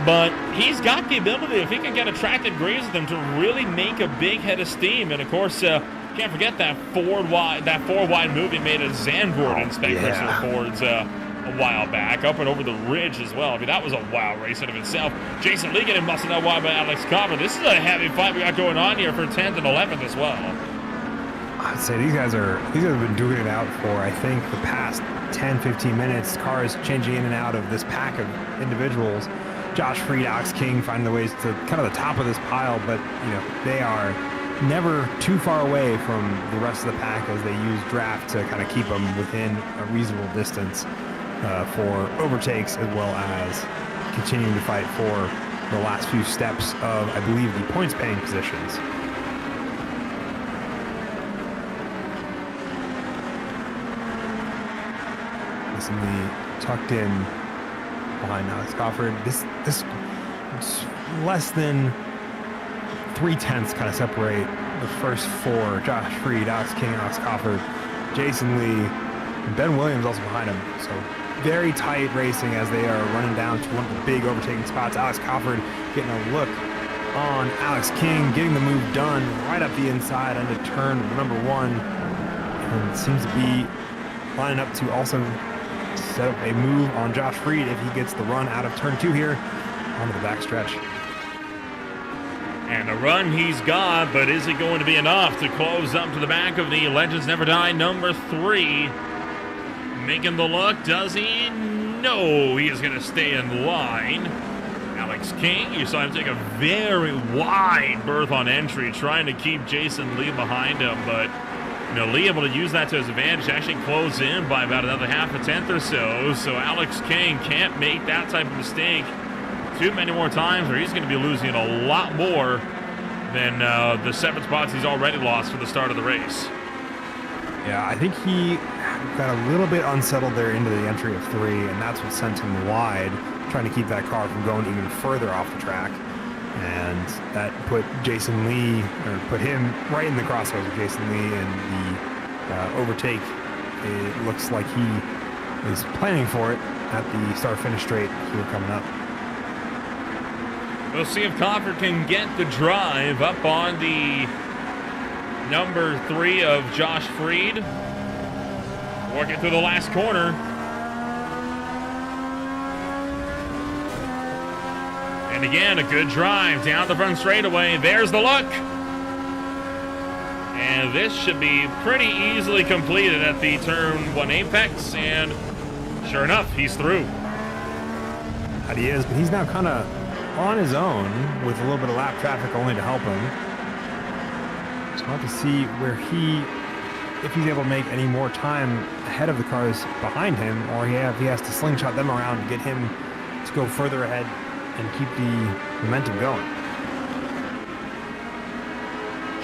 but he's got the ability, if he can get a track that agrees with him, to really make a big head of steam. And of course, can't forget that four wide move he made at Zandvoort in Spec Chrysler Fords a while back, up and over the ridge as well. I mean, that was a wild race in of itself. Jason Lee getting busted out wide by Alex Cofford. This is a heavy fight we got going on here for 10th and 11th as well. I'd say these guys have been doing it out for, I think, the past 10-15 minutes. Cars changing in and out of this pack of individuals. Josh Freed, Alex King finding the ways to kind of the top of this pile, but they are never too far away from the rest of the pack as they use draft to kind of keep them within a reasonable distance for overtakes, as well as continuing to fight for the last few steps of, I believe, the points paying positions. Tucked in behind Alex Cofford. This less than 3/10 kind of separate the first four: Josh Freed, Alex King, Alex Cofford, Jason Lee, and Ben Williams also behind him. So very tight racing as they are running down to one of the big overtaking spots. Alex Cofford getting a look on Alex King, getting the move done right up the inside into turn number one, and seems to be lining up to also set up a move on Josh Freed if he gets the run out of turn two here onto the back stretch. And a run he's got, but is it going to be enough to close up to the back of the Legends Never Die number 3? Making the look, does he? No, he is going to stay in line. Alex King, you saw him take a very wide berth on entry, trying to keep Jason Lee behind him, but Lee able to use that to his advantage, actually close in by about another half a tenth or so. So Alex King can't make that type of mistake too many more times, or he's going to be losing a lot more than the 7 spots he's already lost for the start of the race. Yeah, I think he got a little bit unsettled there into the entry of 3, and that's what sent him wide, trying to keep that car from going even further off the track. And that put Jason Lee, or put him right in the crosshairs of Jason Lee, and the overtake, it looks like he is planning for it at the start-finish straight here coming up. We'll see if Coffer can get the drive up on the number 3 of Josh Freed. Working through the last corner. And again, a good drive down the front straightaway. There's the look. And this should be pretty easily completed at the turn 1 apex. And sure enough, he's through. That he is, but he's now kind of on his own with a little bit of lap traffic only to help him. So we'll have to see where if he's able to make any more time ahead of the cars behind him, or if he has to slingshot them around to get him to go further ahead and keep the momentum going.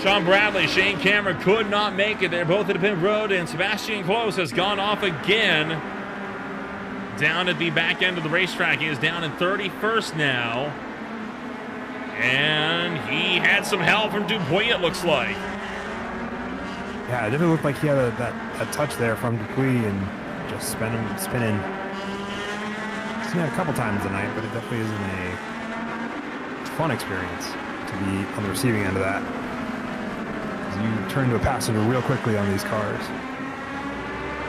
Sean Bradley, Shane Cameron could not make it. They're both at the pit road, and Sebastian Close has gone off again. Down at the back end of the racetrack. He is down in 31st now. And he had some help from Dupuis, it looks like. Yeah, it definitely looked like he had a touch there from Dupuis and just spinning. Seen that a couple times tonight, but it definitely isn't a fun experience to be on the receiving end of that. You turn to a passenger real quickly on these cars.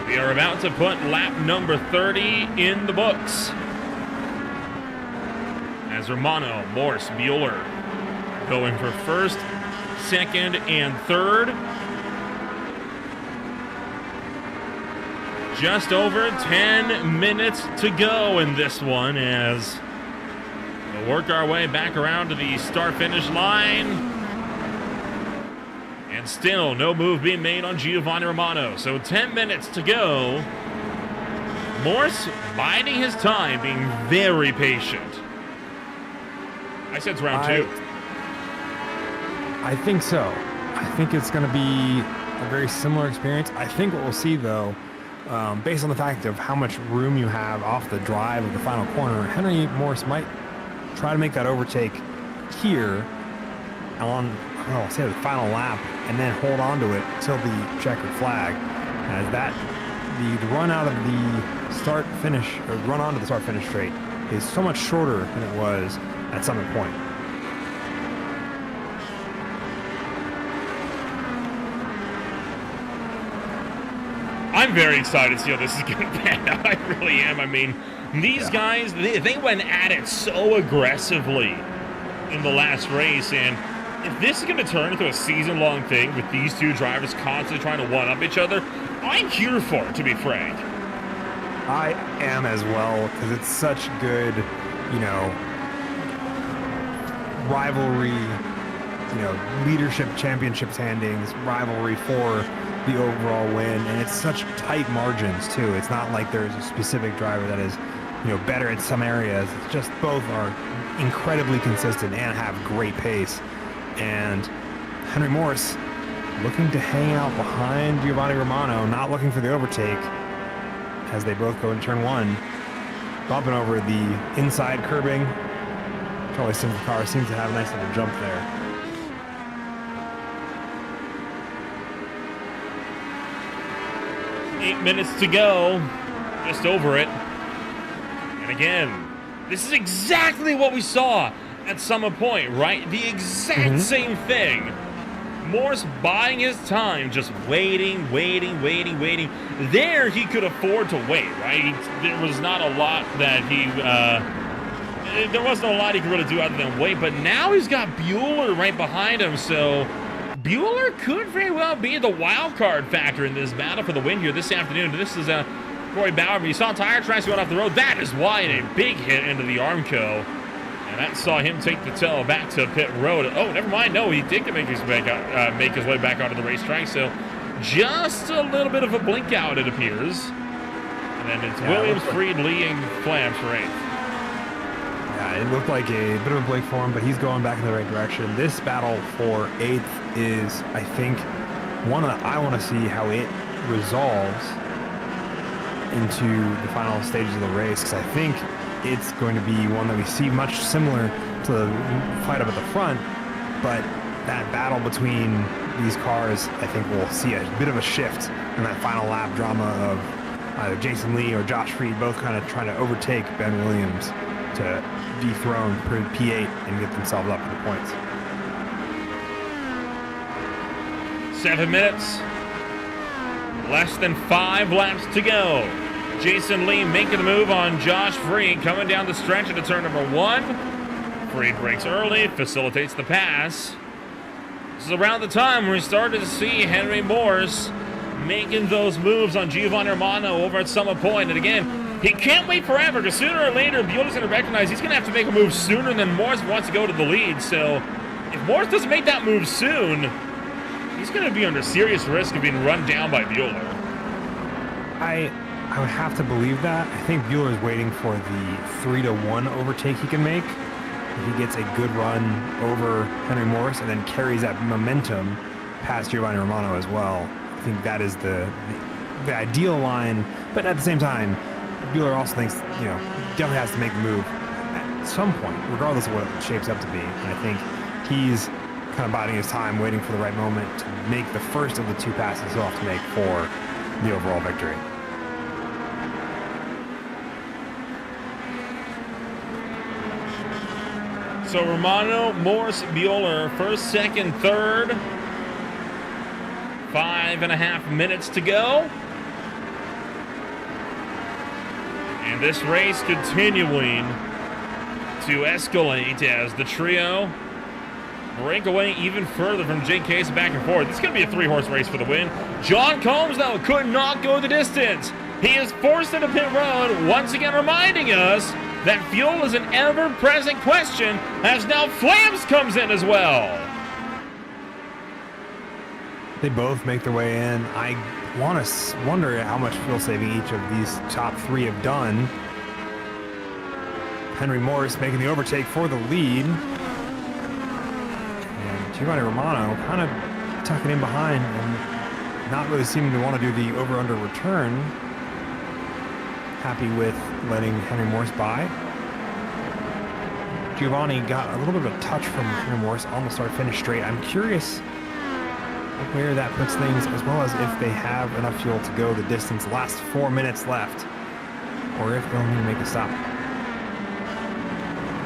We are about to put lap number 30 in the books. As Romano, Morse, Bueller going for first, second, and third. Just over 10 minutes to go in this one as we'll work our way back around to the start-finish line. And still no move being made on Giovanni Romano. So 10 minutes to go. Morse biding his time, being very patient. I said it's round 2. I think so. I think it's going to be a very similar experience. I think what we'll see, though, based on the fact of how much room you have off the drive of the final corner, Henry Morse might try to make that overtake here on, say the final lap, and then hold on to it till the checkered flag. As that, the run out of the start-finish, or run onto the start-finish straight is so much shorter than it was at Summit Point. I'm very excited to see how this is going to pan out. I really am. I mean, these guys, they went at it so aggressively in the last race, and if this is going to turn into a season-long thing with these two drivers constantly trying to one-up each other, I'm here for it, to be frank. I am as well, because it's such good, rivalry, leadership championship standings, rivalry for the overall win, and it's such tight margins, too. It's not like there's a specific driver that is, better in some areas. It's just both are incredibly consistent and have great pace. And Henry Morse looking to hang out behind Giovanni Romano, not looking for the overtake as they both go in turn 1, bumping over the inside curbing. Charlie Sims' car seems to have a nice little jump there. Eight minutes to go, just over it. And again, this is exactly what we saw at Summit Point, right? The exact same thing. Morse buying his time, just waiting. There, he could afford to wait, right? There was not a lot that he there wasn't a lot he could really do other than wait, but now he's got Bueller right behind him, so Bueller could very well be the wild card factor in this battle for the win here this afternoon. This is Corey Bauer. You saw tire tracks going off the road. That is wide, a big hit into the Armco. And that saw him take the tail back to pit road. Oh, never mind. No, he did make his way back onto the racetrack. So just a little bit of a blink out, it appears. And then it's Williams, Freed, Lee, and Flams for 8th. Yeah, it looked like a bit of a blink for him, but he's going back in the right direction. This battle for 8th is, I think, one that I want to see how it resolves into the final stages of the race, because I think it's going to be one that we see much similar to the fight up at the front, but that battle between these cars, I think we'll see a bit of a shift in that final lap drama of either Jason Lee or Josh Freed both kind of trying to overtake Ben Williams to dethrone P8 and get themselves up to the points. 7 minutes. Less than 5 laps to go. Jason Lee making the move on Josh Freed, coming down the stretch into turn number 1. Freed brakes early, facilitates the pass. This is around the time where we started to see Henry Morse making those moves on Giovanni Romano over at Summit Point. And again, he can't wait forever, because sooner or later, Bueller's going to recognize he's going to have to make a move sooner than Morse wants to go to the lead. So if Morse doesn't make that move soon, he's going to be under serious risk of being run down by Bueller. I would have to believe that. I think Bueller is waiting for the 3-1 overtake he can make. If he gets a good run over Henry Morris and then carries that momentum past Giovanni Romano as well, I think that is the ideal line. But at the same time, Bueller also thinks, definitely has to make a move at some point, regardless of what it shapes up to be. And I think he's kind of biding his time, waiting for the right moment to make the first of the 2 passes he'll have to make for the overall victory. So Romano, Morse, Bueller, first, second, third. 5.5 minutes to go. And this race continuing to escalate as the trio break away even further from Jake Case back and forth. This is going to be a 3-horse race for the win. John Combs, though, could not go the distance. He is forced into pit road, once again reminding us that fuel is an ever-present question, as now Flams comes in as well. They both make their way in. I want to wonder how much fuel saving each of these top 3 have done. Henry Morris making the overtake for the lead. And Giovanni Romano kind of tucking in behind and not really seeming to want to do the over-under return. Happy with letting Henry Morris by. Giovanni got a little bit of a touch from Henry Morris on the start-finish straight. I'm curious where that puts things, as well as if they have enough fuel to go the distance. Last 4 minutes left, or if they'll need to make a stop.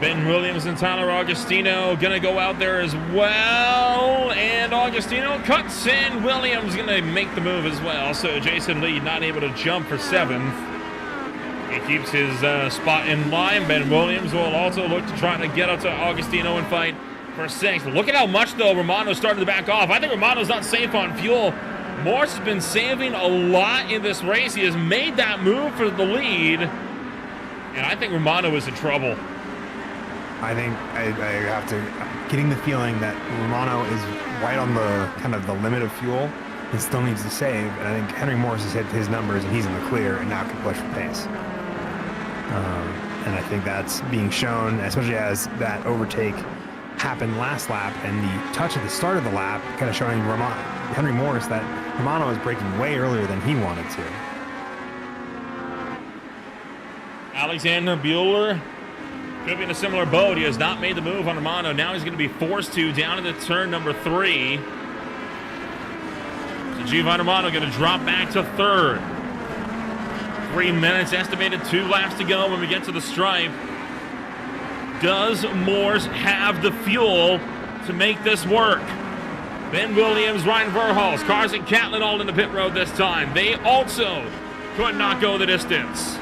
Ben Williams and Tyler Augustino gonna go out there as well, and Augustino cuts in. Williams gonna make the move as well, so Jason Lee not able to jump for 7th. He keeps his spot in line. Ben Williams will also look to try to get up to Augustino and fight for 6th. Look at how much, though, Romano's starting to back off. I think Romano's not safe on fuel. Morse has been saving a lot in this race. He has made that move for the lead, and I think Romano is in trouble. I think I have to, getting the feeling that Romano is right on the kind of the limit of fuel and still needs to save. And I think Henry Morris has hit his numbers and he's in the clear and now can push for pace. And I think that's being shown, especially as that overtake happened last lap and the touch at the start of the lap kind of showing Henry Morris that Romano is braking way earlier than he wanted to. Alexander Bueller could be in a similar boat. He has not made the move on Romano. Now he's going to be forced to down into turn number 3. So Giovanni Romano going to drop back to 3rd. 3 minutes estimated, 2 laps to go when we get to the stripe. Does Morse have the fuel to make this work? Ben Williams, Ryan Verhulst, Carson Catlin all in the pit road this time. They also could not go the distance.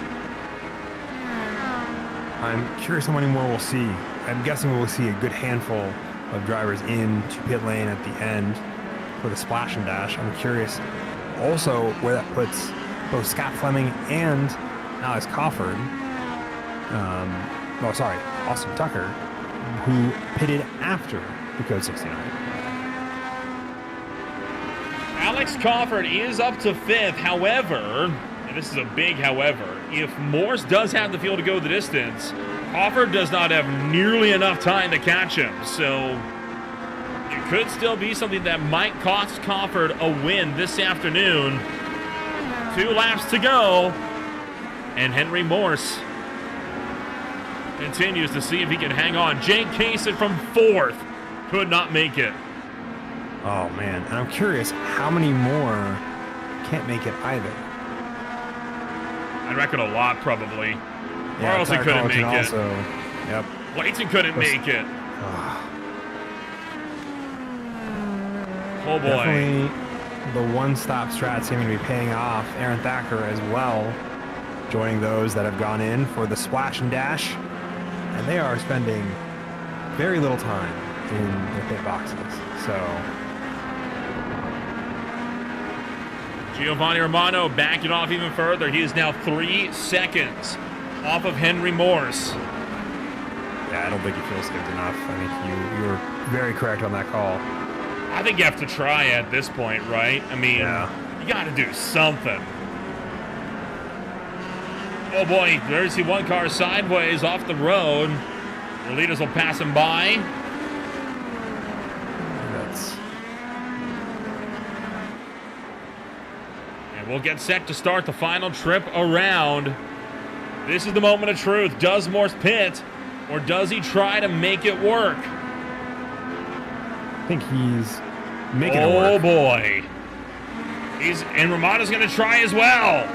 I'm curious how many more we'll see. I'm guessing we'll see a good handful of drivers into pit lane at the end for the splash and dash. I'm curious also where that puts both Scott Fleming and Alex Cofford. Austin Tucker, who pitted after the Code 69. Alex Cofford is up to 5th. However, and this is a big however, if Morse does have the fuel to go the distance, Cofford does not have nearly enough time to catch him. So it could still be something that might cost Cofford a win this afternoon. 2 laps to go, and Henry Morse continues to see if he can hang on. Jake Kasich from 4th could not make it. Oh, man. And I'm curious how many more can't make it either. I reckon a lot, probably. Yeah, Carlson couldn't make also. it. Yep. Layton couldn't make it. Oh, boy. Definitely the one-stop strat seeming to be paying off. Aaron Thacker as well, joining those that have gone in for the splash and dash. And they are spending very little time in their pit boxes. So Giovanni Romano backing off even further. He is now 3 seconds off of Henry Morse. yeah, I don't think he feels saved enough. I think you were very correct on that call. I think you have to try at this point, right? I mean, you got to do something. Oh boy, there's the one car sideways off the road. The leaders will pass him by. And we'll get set to start the final trip around. This is the moment of truth. Does Morse pit, or does he try to make it work? I think he's making it work. Oh boy. And Romano's going to try as well.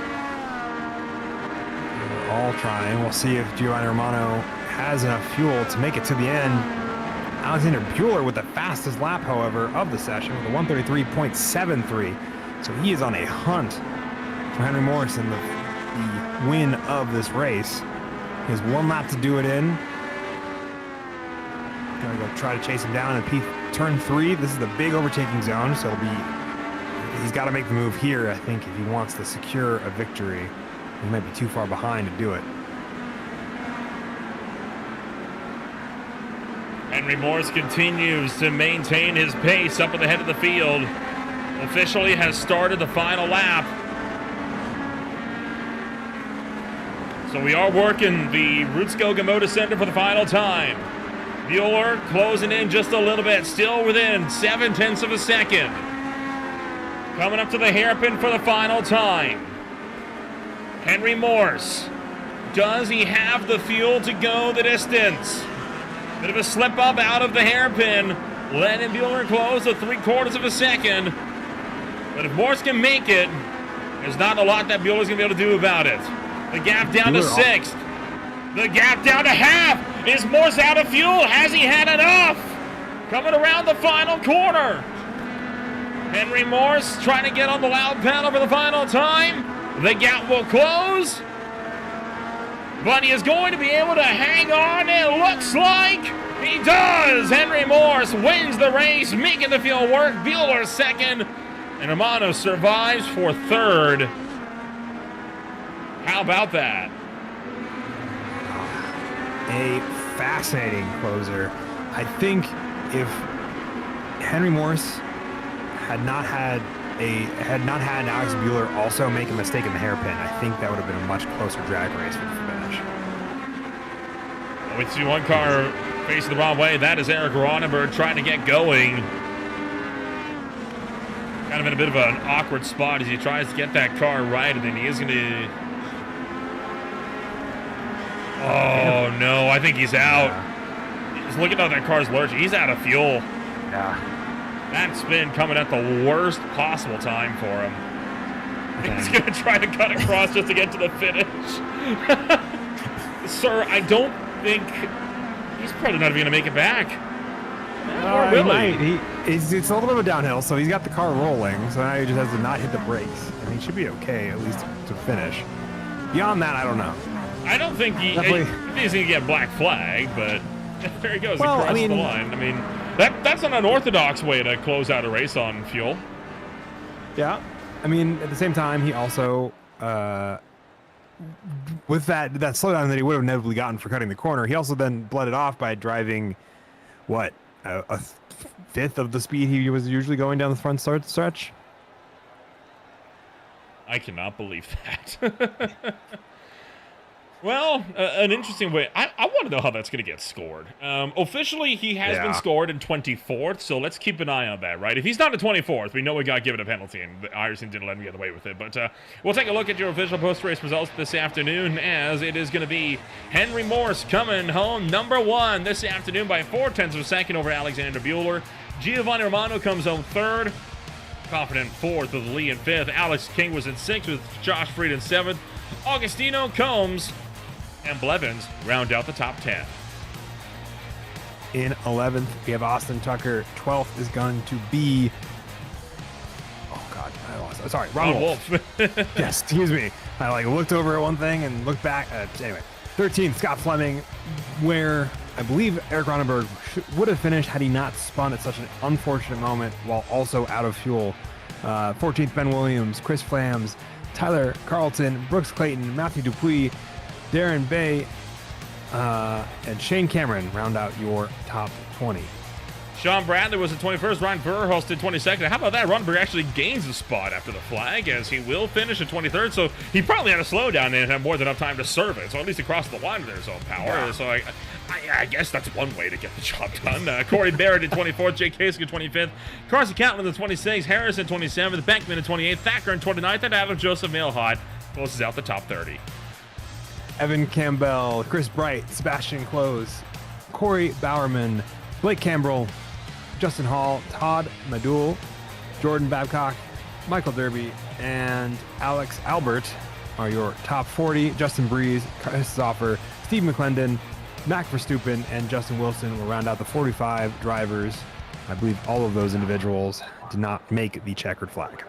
All trying. We'll see if Giovanni Romano has enough fuel to make it to the end. Alexander Bueller with the fastest lap, however, of the session with a 133.73. So he is on a hunt for Henry Morse in the win of this race. He has 1 lap to do it in. Gonna go try to chase him down in turn 3. This is the big overtaking zone, so he's got to make the move here, I think, if he wants to secure a victory. He might be too far behind to do it. Henry Morse continues to maintain his pace up at the head of the field. Officially has started the final lap. So we are working the Rudskogen Motorsenter for the final time. Bueller closing in just a little bit, still within 0.7 of a second. Coming up to the hairpin for the final time. Henry Morse, does he have the fuel to go the distance? Bit of a slip up out of the hairpin. Lennon Bueller close to 0.75 of a second. But if Morse can make it, there's not a lot that Bueller's going to be able to do about it. The gap down to 6th. The gap down to half. Is Morse out of fuel? Has he had enough? Coming around the final corner. Henry Morse trying to get on the loud pedal for the final time. The gap will close. But he is going to be able to hang on. It looks like he does. Henry Morse wins the race, making the field work. Bueller 2nd. And Romano survives for 3rd. How about that? A fascinating closer. I think if Henry Morse had not had Alex Bueller also make a mistake in the hairpin, I think that would have been a much closer drag race for the finish. We see one car facing the wrong way. That is Eric Ronenberg trying to get going. Kind of in a bit of an awkward spot as he tries to get that car right, and then he is going to... Oh, no, I think he's out. He's looking at that car's lurching. He's out of fuel. Yeah. That spin coming at the worst possible time for him. He's going to try to cut across just to get to the finish. Sir, I don't think... He's probably not even going to make it back. He might. It's a little bit of a downhill, so he's got the car rolling, so now he just has to not hit the brakes. And he should be okay, at least to finish. Beyond that, I don't know. I don't think he's going to get black flag, but there he goes. Well, he crossed the line. I mean, that's an unorthodox way to close out a race on fuel. Yeah. I mean, at the same time, he also, with that slowdown that he would have inevitably gotten for cutting the corner, he also then bled it off by driving, a fifth of the speed he was usually going down the front stretch. I cannot believe that. Well, an interesting way. I want to know how that's going to get scored. Officially, he has been scored in 24th, so let's keep an eye on that, right? If he's not in 24th, we know we got given a penalty, and Ireson didn't let him get away with it. But we'll take a look at your official post-race results this afternoon, as it is going to be Henry Morse coming home number 1 this afternoon by 0.4 of a second over Alexander Bueller. Giovanni Romano comes home 3rd. Confident 4th with Lee in 5th. Alex King was in 6th with Josh Freed in 7th. Augustino, Combs, and Blevins round out the top 10. In 11th, we have Austin Tucker. 12th is going to be... Oh, God, I lost. Sorry, Ron Wolf. Yes, excuse me. I looked over at one thing and looked back. Anyway, 13th, Scott Fleming, where I believe Eric Ronenberg would have finished had he not spun at such an unfortunate moment while also out of fuel. 14th, Ben Williams, Chris Flams, Tyler Carlton, Brooks Clayton, Matthew Dupuis, Darren Bay, and Shane Cameron round out your top 20. Sean Bradley was in 21st. Ryan Verhulst in 22nd. How about that? Ronenberg actually gains a spot after the flag, as he will finish in 23rd. So he probably had a slowdown and had more than enough time to serve it. So at least he crossed the line with his own power. Yeah. So I guess that's one way to get the job done. Corey Barrett in 24th. Jake Kasich in 25th. Carson Catlin in 26th. Harris in 27th. Beckman in 28th. Thacker in 29th. And Adam Joseph Mailhot closes out the top 30. Evan Campbell, Chris Bright, Sebastian Close, Corey Bowerman, Blake Cambrell, Justin Hall, Todd Madul, Jordan Babcock, Michael Derby, and Alex Albert are your top 40. Justin Breeze, Chris Zoffer, Steve McClendon, Mac Verstappen, and Justin Wilson will round out the 45 drivers. I believe all of those individuals did not make the checkered flag.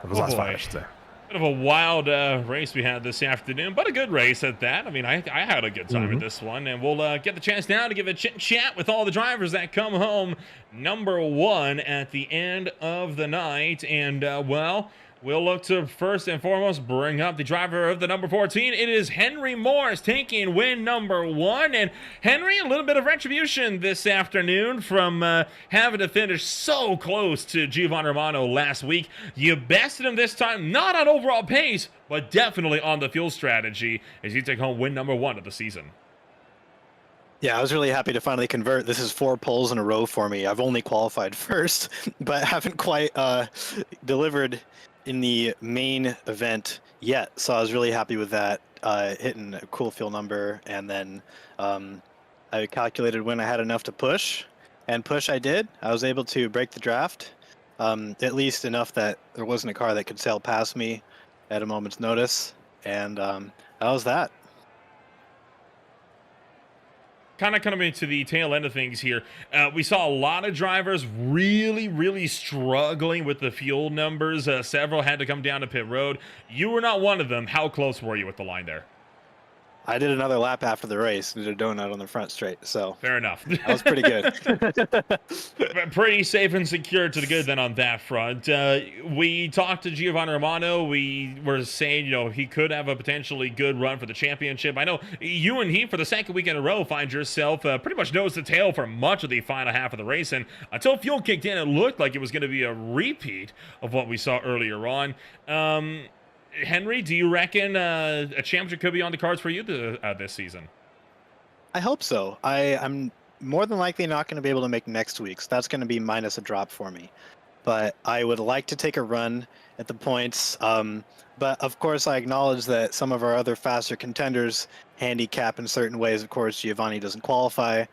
That was last 5, I should say. Bit of a wild race we had this afternoon, but a good race at that. I mean, I had a good time at this one, and we'll get the chance now to give a chit-chat with all the drivers that come home number 1 at the end of the night. And, well, we'll look to first and foremost bring up the driver of the number 14. It is Henry Morse taking win number 1. And Henry, a little bit of retribution this afternoon from having to finish so close to Giovanni Romano last week. You bested him this time, not on overall pace, but definitely on the fuel strategy, as you take home win number 1 of the season. Yeah, I was really happy to finally convert. This is 4 poles in a row for me. I've only qualified first, but haven't quite delivered in the main event yet, so I was really happy with that, hitting a cool fuel number, and then I calculated when I had enough to push, and push I did. I was able to break the draft, at least enough that there wasn't a car that could sail past me at a moment's notice, and that was that. Kind of coming to the tail end of things here, we saw a lot of drivers really struggling with the fuel numbers. Several had to come down to pit road. You were not one of them. How close were you with the line there? I did another lap after the race, did a donut on the front straight, so fair enough. That was pretty good. Pretty safe and secure to the good then on that front. We talked to Giovanni Romano. We were saying, he could have a potentially good run for the championship. I know you and he, for the second week in a row, find yourself pretty much nose to tail for much of the final half of the race. And until fuel kicked in, it looked like it was going to be a repeat of what we saw earlier on. Henry, do you reckon a championship could be on the cards for you this season? I hope so. I'm more than likely not going to be able to make next week's. That's going to be minus a drop for me. But I would like to take a run at the points. But of course, I acknowledge that some of our other faster contenders handicap in certain ways. Of course, Giovanni doesn't qualify.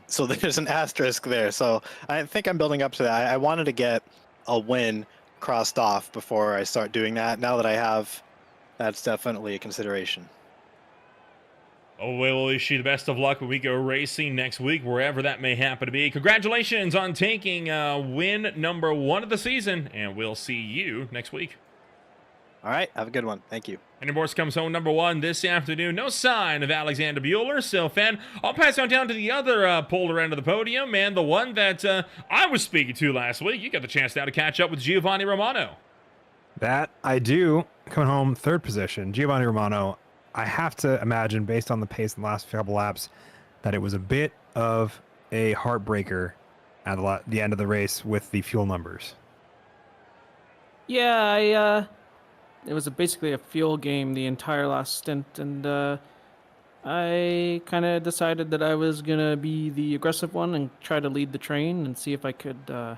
So there's an asterisk there. So I think I'm building up to that. I wanted to get a win crossed off before I start doing that. Now that I have, that's definitely a consideration. Oh, we'll wish you the best of luck when we go racing next week, wherever that may happen to be. Congratulations on taking win number 1 of the season, and we'll see you next week. All right, have a good one. Thank you. And Morse comes home number 1 this afternoon. No sign of Alexander Bueller. So, Fan, I'll pass on down to the other polar end of the podium, and the one that I was speaking to last week. You got the chance now to catch up with Giovanni Romano. That I do. Coming home third position, Giovanni Romano. I have to imagine, based on the pace in the last couple laps, that it was a bit of a heartbreaker at the end of the race with the fuel numbers. Yeah, it was basically a fuel game the entire last stint, and I kind of decided that I was gonna be the aggressive one and try to lead the train and see if I could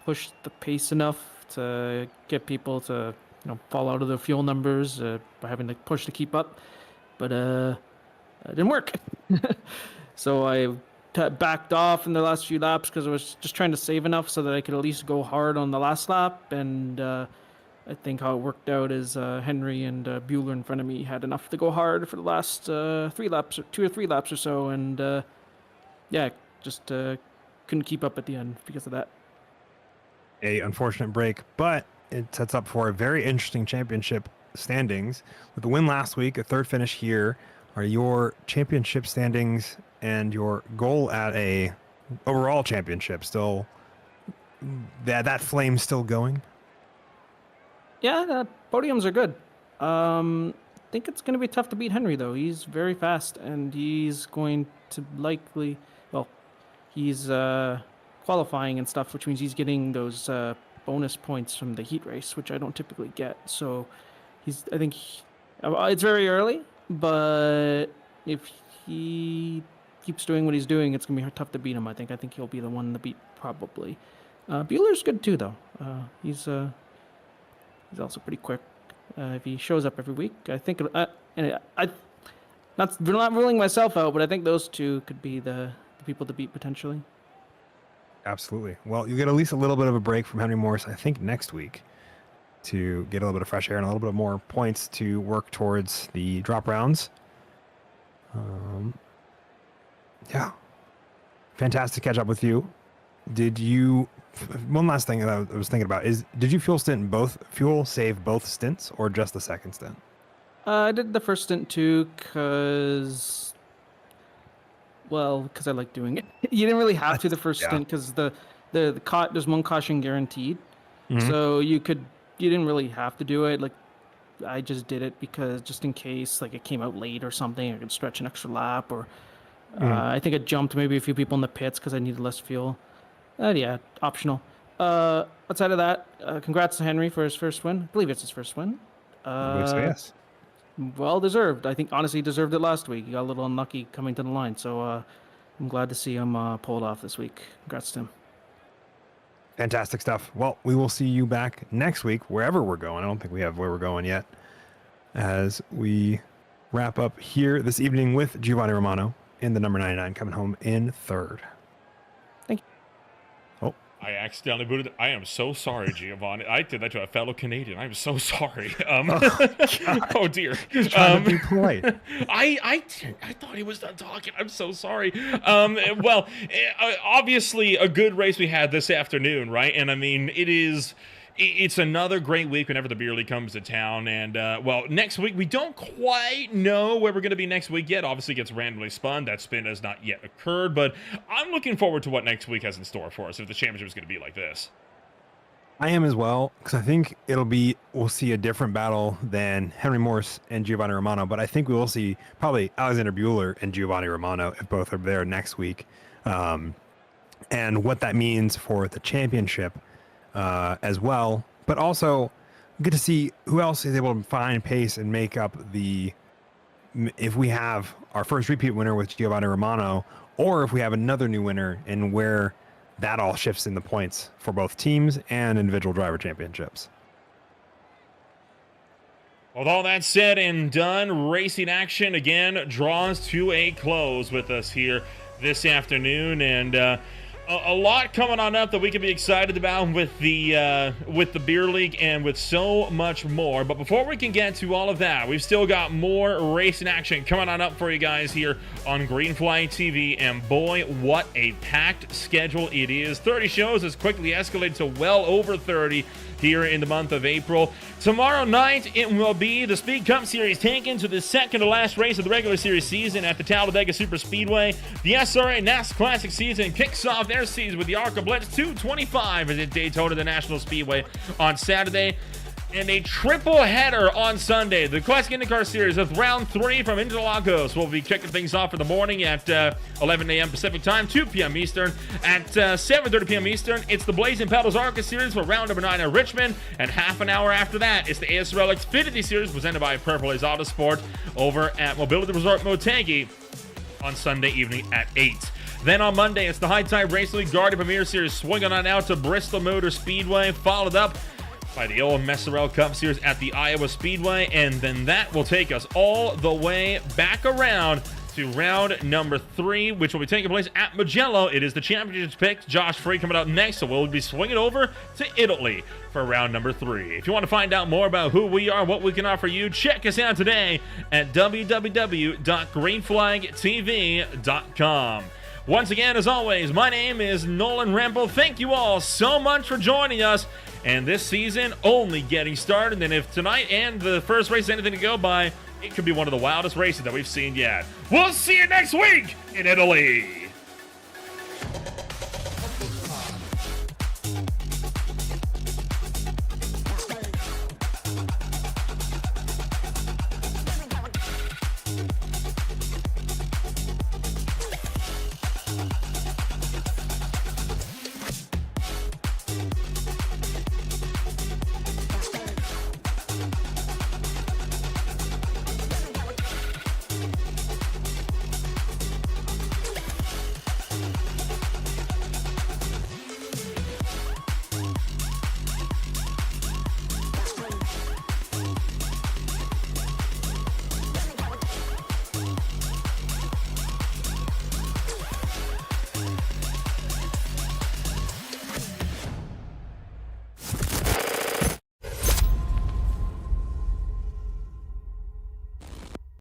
push the pace enough to get people to fall out of the fuel numbers by having to push to keep up, but it didn't work. So I backed off in the last few laps because I was just trying to save enough so that I could at least go hard on the last lap, and I think how it worked out is Henry and Bueller in front of me had enough to go hard for the last 2 or 3 laps or so, and just couldn't keep up at the end because of that. A unfortunate break, but it sets up for a very interesting championship standings. With the win last week, a third finish here, are your championship standings and your goal at a overall championship still, that flame still going? Yeah, podiums are good. I think it's going to be tough to beat Henry, though. He's very fast, and he's going to likely... Well, he's qualifying and stuff, which means he's getting those bonus points from the heat race, which I don't typically get. So I think it's very early, but if he keeps doing what he's doing, it's going to be tough to beat him, I think. I think he'll be the one to beat, probably. Bueller's good, too, though. He's also pretty quick. If he shows up every week, I think. I'm not ruling myself out, but I think those two could be the people to beat potentially. Absolutely. Well, you get at least a little bit of a break from Henry Morris, I think, next week to get a little bit of fresh air and a little bit more points to work towards the drop rounds. Yeah. Fantastic catch up with you. One last thing that I was thinking about is, did you fuel save both stints or just the second stint? I did the first stint too, because I like doing it. You didn't really have to the first stint because there's one caution guaranteed, so you didn't really have to do it. Like, I just did it because just in case like it came out late or something, I could stretch an extra lap, or I think I jumped maybe a few people in the pits because I needed less fuel. Optional. Outside of that, congrats to Henry for his first win. I believe it's his first win. Yes. Well deserved. I think honestly he deserved it last week. He got a little unlucky coming to the line, so I'm glad to see him pull it off this week. Congrats to him. Fantastic stuff. Well, we will see you back next week, wherever we're going. I don't think we have where we're going yet, as we wrap up here this evening with Giovanni Romano in the number 99, coming home in third. I accidentally booted. I am so sorry, Giovanni. I did that to a fellow Canadian. I'm so sorry. Oh dear. Just trying to be polite. I thought he was done talking. I'm so sorry. Well, obviously a good race we had this afternoon, right? And I mean, it's another great week whenever the beer league comes to town. And, well, next week, we don't quite know where we're going to be next week yet. Obviously, it gets randomly spun. That spin has not yet occurred. But I'm looking forward to what next week has in store for us if the championship is going to be like this. I am as well, because I think we'll see a different battle than Henry Morse and Giovanni Romano. But I think we will see probably Alexander Bueller and Giovanni Romano if both are there next week. And what that means for the championship as well, but also get to see who else is able to find pace and make up if we have our first repeat winner with Giovanni Romano, or if we have another new winner, and where that all shifts in the points for both teams and individual driver championships. With all that said and done, racing action again draws to a close with us here this afternoon, and A lot coming on up that we can be excited about with the beer league and with so much more. But before we can get to all of that, we've still got more racing action coming on up for you guys here on Greenfly TV. And boy, what a packed schedule it is. 30 shows has quickly escalated to well over 30 here in the month of April. Tomorrow night, it will be the Speed Cup Series taken to the second to last race of the regular series season at the Talladega Super Speedway. The SRA NASCAR Classic season kicks off their season with the ARCA Blitz 225 at Daytona, the National Speedway, on Saturday. And a triple header on Sunday. The Classic IndyCar Series with round 3 from Interlagos will be kicking things off in the morning at 11 a.m. Pacific Time, 2 p.m. Eastern. At 7:30 p.m. Eastern, it's the Blazing Pedals ARCA Series for round number 9 at Richmond. And half an hour after that, it's the ASRL Xfinity Series presented by Purple Haze Autosport over at Mobility Resort Motegi on Sunday evening at 8. Then on Monday, it's the High Tide Racing League Guardian Premier Series swinging on out to Bristol Motor Speedway, followed up by the old Messerel Cup Series at the Iowa Speedway, and then that will take us all the way back around to round number 3, which will be taking place at Mugello. It is the championship pick. Josh Free coming up next, so we'll be swinging over to Italy for round number 3. If you want to find out more about who we are, what we can offer you, check us out today at www.greenflagtv.com. Once again, as always, my name is Nolan Rempel. Thank you all so much for joining us. And this season only getting started. And if tonight and the first race is anything to go by, it could be one of the wildest races that we've seen yet. We'll see you next week in Italy.